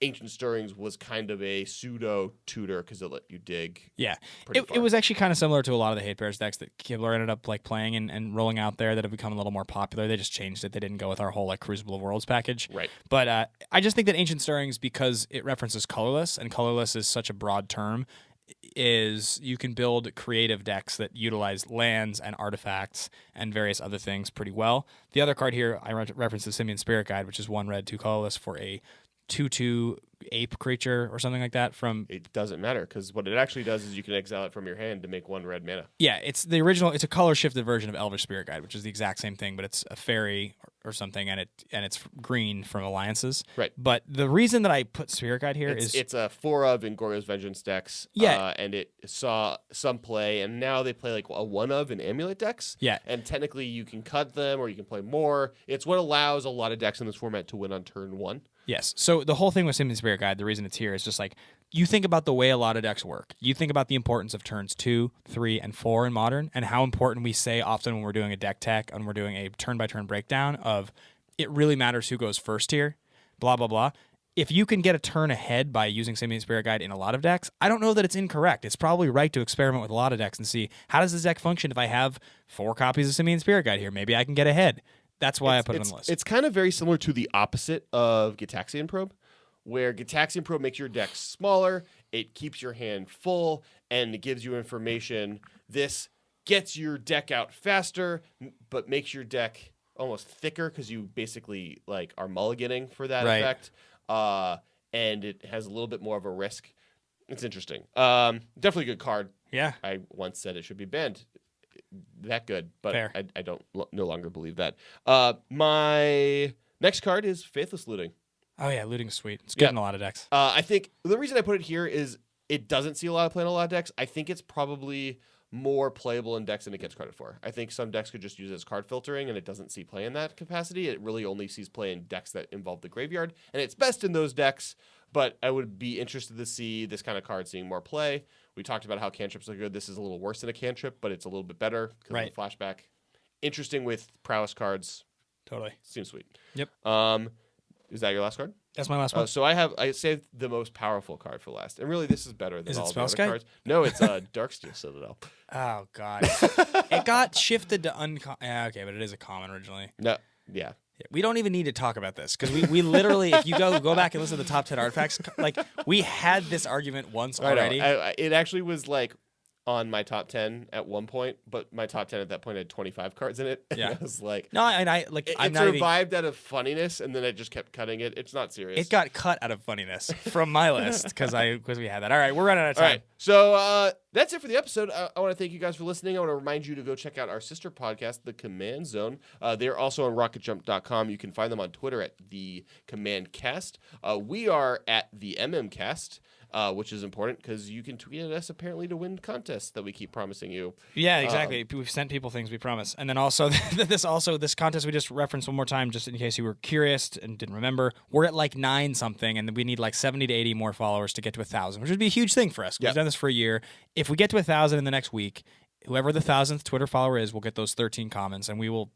Ancient Stirrings was kind of a pseudo tutor because it let you dig. Yeah, it was actually kind of similar to a lot of the Hate Bears decks that Kibler ended up like playing and rolling out there that have become a little more popular. They just changed it. They didn't go with our whole like Crucible of Worlds package. Right. But I just think that Ancient Stirrings, because it references colorless, and colorless is such a broad term, is you can build creative decks that utilize lands and artifacts and various other things pretty well. The other card here, I referenced the Simian Spirit Guide, which is 1 red, 2 colorless for a 2/2 ape creature or something like that. It doesn't matter because what it actually does is you can exile it from your hand to make 1 red mana. Yeah, it's the original. It's a color shifted version of Elvish Spirit Guide, which is the exact same thing, but it's a fairy or something, and it's green from Alliances. Right. But the reason that I put Spirit Guide here is it's a 4 of in Goryo's Vengeance decks. Yeah. And it saw some play, and now they play like a 1 of in Amulet decks. Yeah. And technically you can cut them or you can play more. It's what allows a lot of decks in this format to win on turn 1. Yes. So the whole thing with Simian Spirit Spirit Guide, the reason it's here is just like, you think about the way a lot of decks work. You think about the importance of turns 2, 3, and 4 in Modern, and how important we say often when we're doing a deck tech and we're doing a turn-by-turn breakdown of it really matters who goes first here, blah, blah, blah. If you can get a turn ahead by using Simian Spirit Guide in a lot of decks, I don't know that it's incorrect. It's probably right to experiment with a lot of decks and see, how does this deck function if I have 4 copies of Simian Spirit Guide here? Maybe I can get ahead. That's why I put it on the list. It's kind of very similar to the opposite of Gitaxian Probe, where Gitaxian Probe makes your deck smaller, it keeps your hand full, and it gives you information. This gets your deck out faster, but makes your deck almost thicker because you basically like are mulliganing for that effect. And it has a little bit more of a risk. It's interesting. Definitely a good card. Yeah. I once said it should be banned. That good, but I don't no longer believe that. My next card is Faithless Looting. Oh yeah, Looting's sweet. It's good in a lot of decks. I think the reason I put it here is it doesn't see a lot of play in a lot of decks. I think it's probably more playable in decks than it gets credit for. I think some decks could just use it as card filtering, and it doesn't see play in that capacity. It really only sees play in decks that involve the graveyard, and it's best in those decks, but I would be interested to see this kind of card seeing more play. We talked about how cantrips are good. This is a little worse than a cantrip, but it's a little bit better because of the flashback. Interesting with prowess cards. Totally. Seems sweet. Yep. Is that your last card? That's my last one. So I saved the most powerful card for last, and really this is better than all the other Spellskite? cards. No, it's Darksteel Citadel. Oh god, it got shifted to uncommon. Yeah, okay, but it is a common originally. No, yeah. We don't even need to talk about this because we literally, if you go back and listen to the top 10 artifacts, like we had this argument once already. It actually was like on my top 10 at one point, but my top 10 at that point had 25 cards in it. Yeah. And I was like, no, and I like it I'm not survived out of funniness, and then I just kept cutting it. It's not serious. It got cut out of funniness from my list because we had that. All right, we're running out of time. All right, so that's it for the episode. I want to thank you guys for listening. I want to remind you to go check out our sister podcast, The Command Zone. They're also on rocketjump.com. You can find them on Twitter at The Command Cast. We are at The MM which is important because you can tweet at us apparently to win contests that we keep promising you. Yeah, exactly. We've sent people things we promise. And then also this contest we just referenced one more time just in case you were curious and didn't remember. We're at like 9 something and we need like 70 to 80 more followers to get to 1,000, which would be a huge thing for us. We've done this for a year. If we get to 1,000 in the next week, whoever the 1,000th Twitter follower is will get those 13 comments, and we will,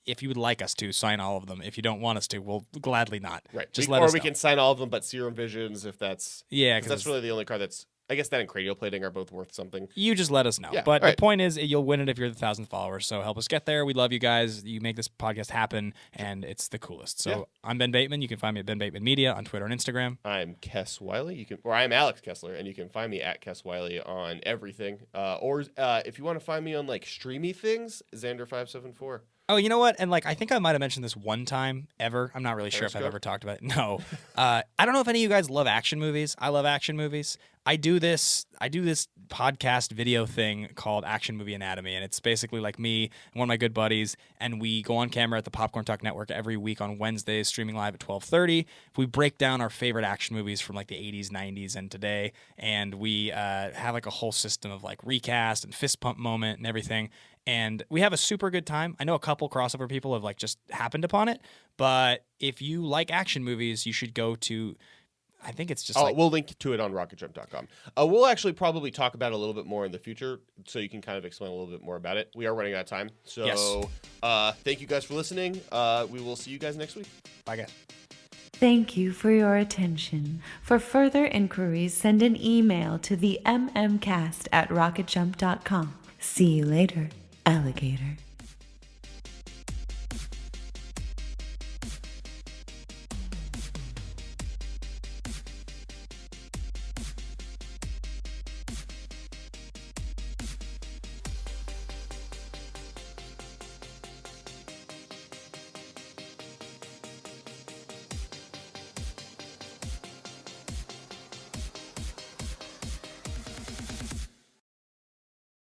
if you would like us to, sign all of them. If you don't want us to, we'll gladly not. Right. Just let us know. Or we can sign all of them, but Serum Visions, if that's... Yeah, because that's really the only card that's... I guess that and Cranial Plating are both worth something. You just let us know. Yeah, but the point is, you'll win it if you're the 1,000th follower. So help us get there. We love you guys. You make this podcast happen, and it's the coolest. So I'm Ben Bateman. You can find me at Ben Bateman Media on Twitter and Instagram. I'm Kess Wiley. I'm Alex Kessler, and you can find me at Kess Wiley on everything. Or if you want to find me on like streamy things, Xander574. Oh, you know what? And like, I think I might have mentioned this one time ever. I'm not really sure if I've ever talked about it. No. I don't know if any of you guys love action movies. I love action movies. I do this podcast video thing called Action Movie Anatomy, and it's basically like me and one of my good buddies, and we go on camera at the Popcorn Talk Network every week on Wednesdays, streaming live at 12:30. We break down our favorite action movies from like the 80s, 90s, and today, and we have like a whole system of like recast and fist pump moment and everything. And we have a super good time. I know a couple crossover people have like just happened upon it, but if you like action movies, you should go to... I think it's just we'll link to it on rocketjump.com. We'll actually probably talk about it a little bit more in the future, so you can kind of explain a little bit more about it. We are running out of time. So thank you guys for listening. We will see you guys next week. Bye, guys. Thank you for your attention. For further inquiries, send an email to the mmcast@rocketjump.com. See you later, alligator.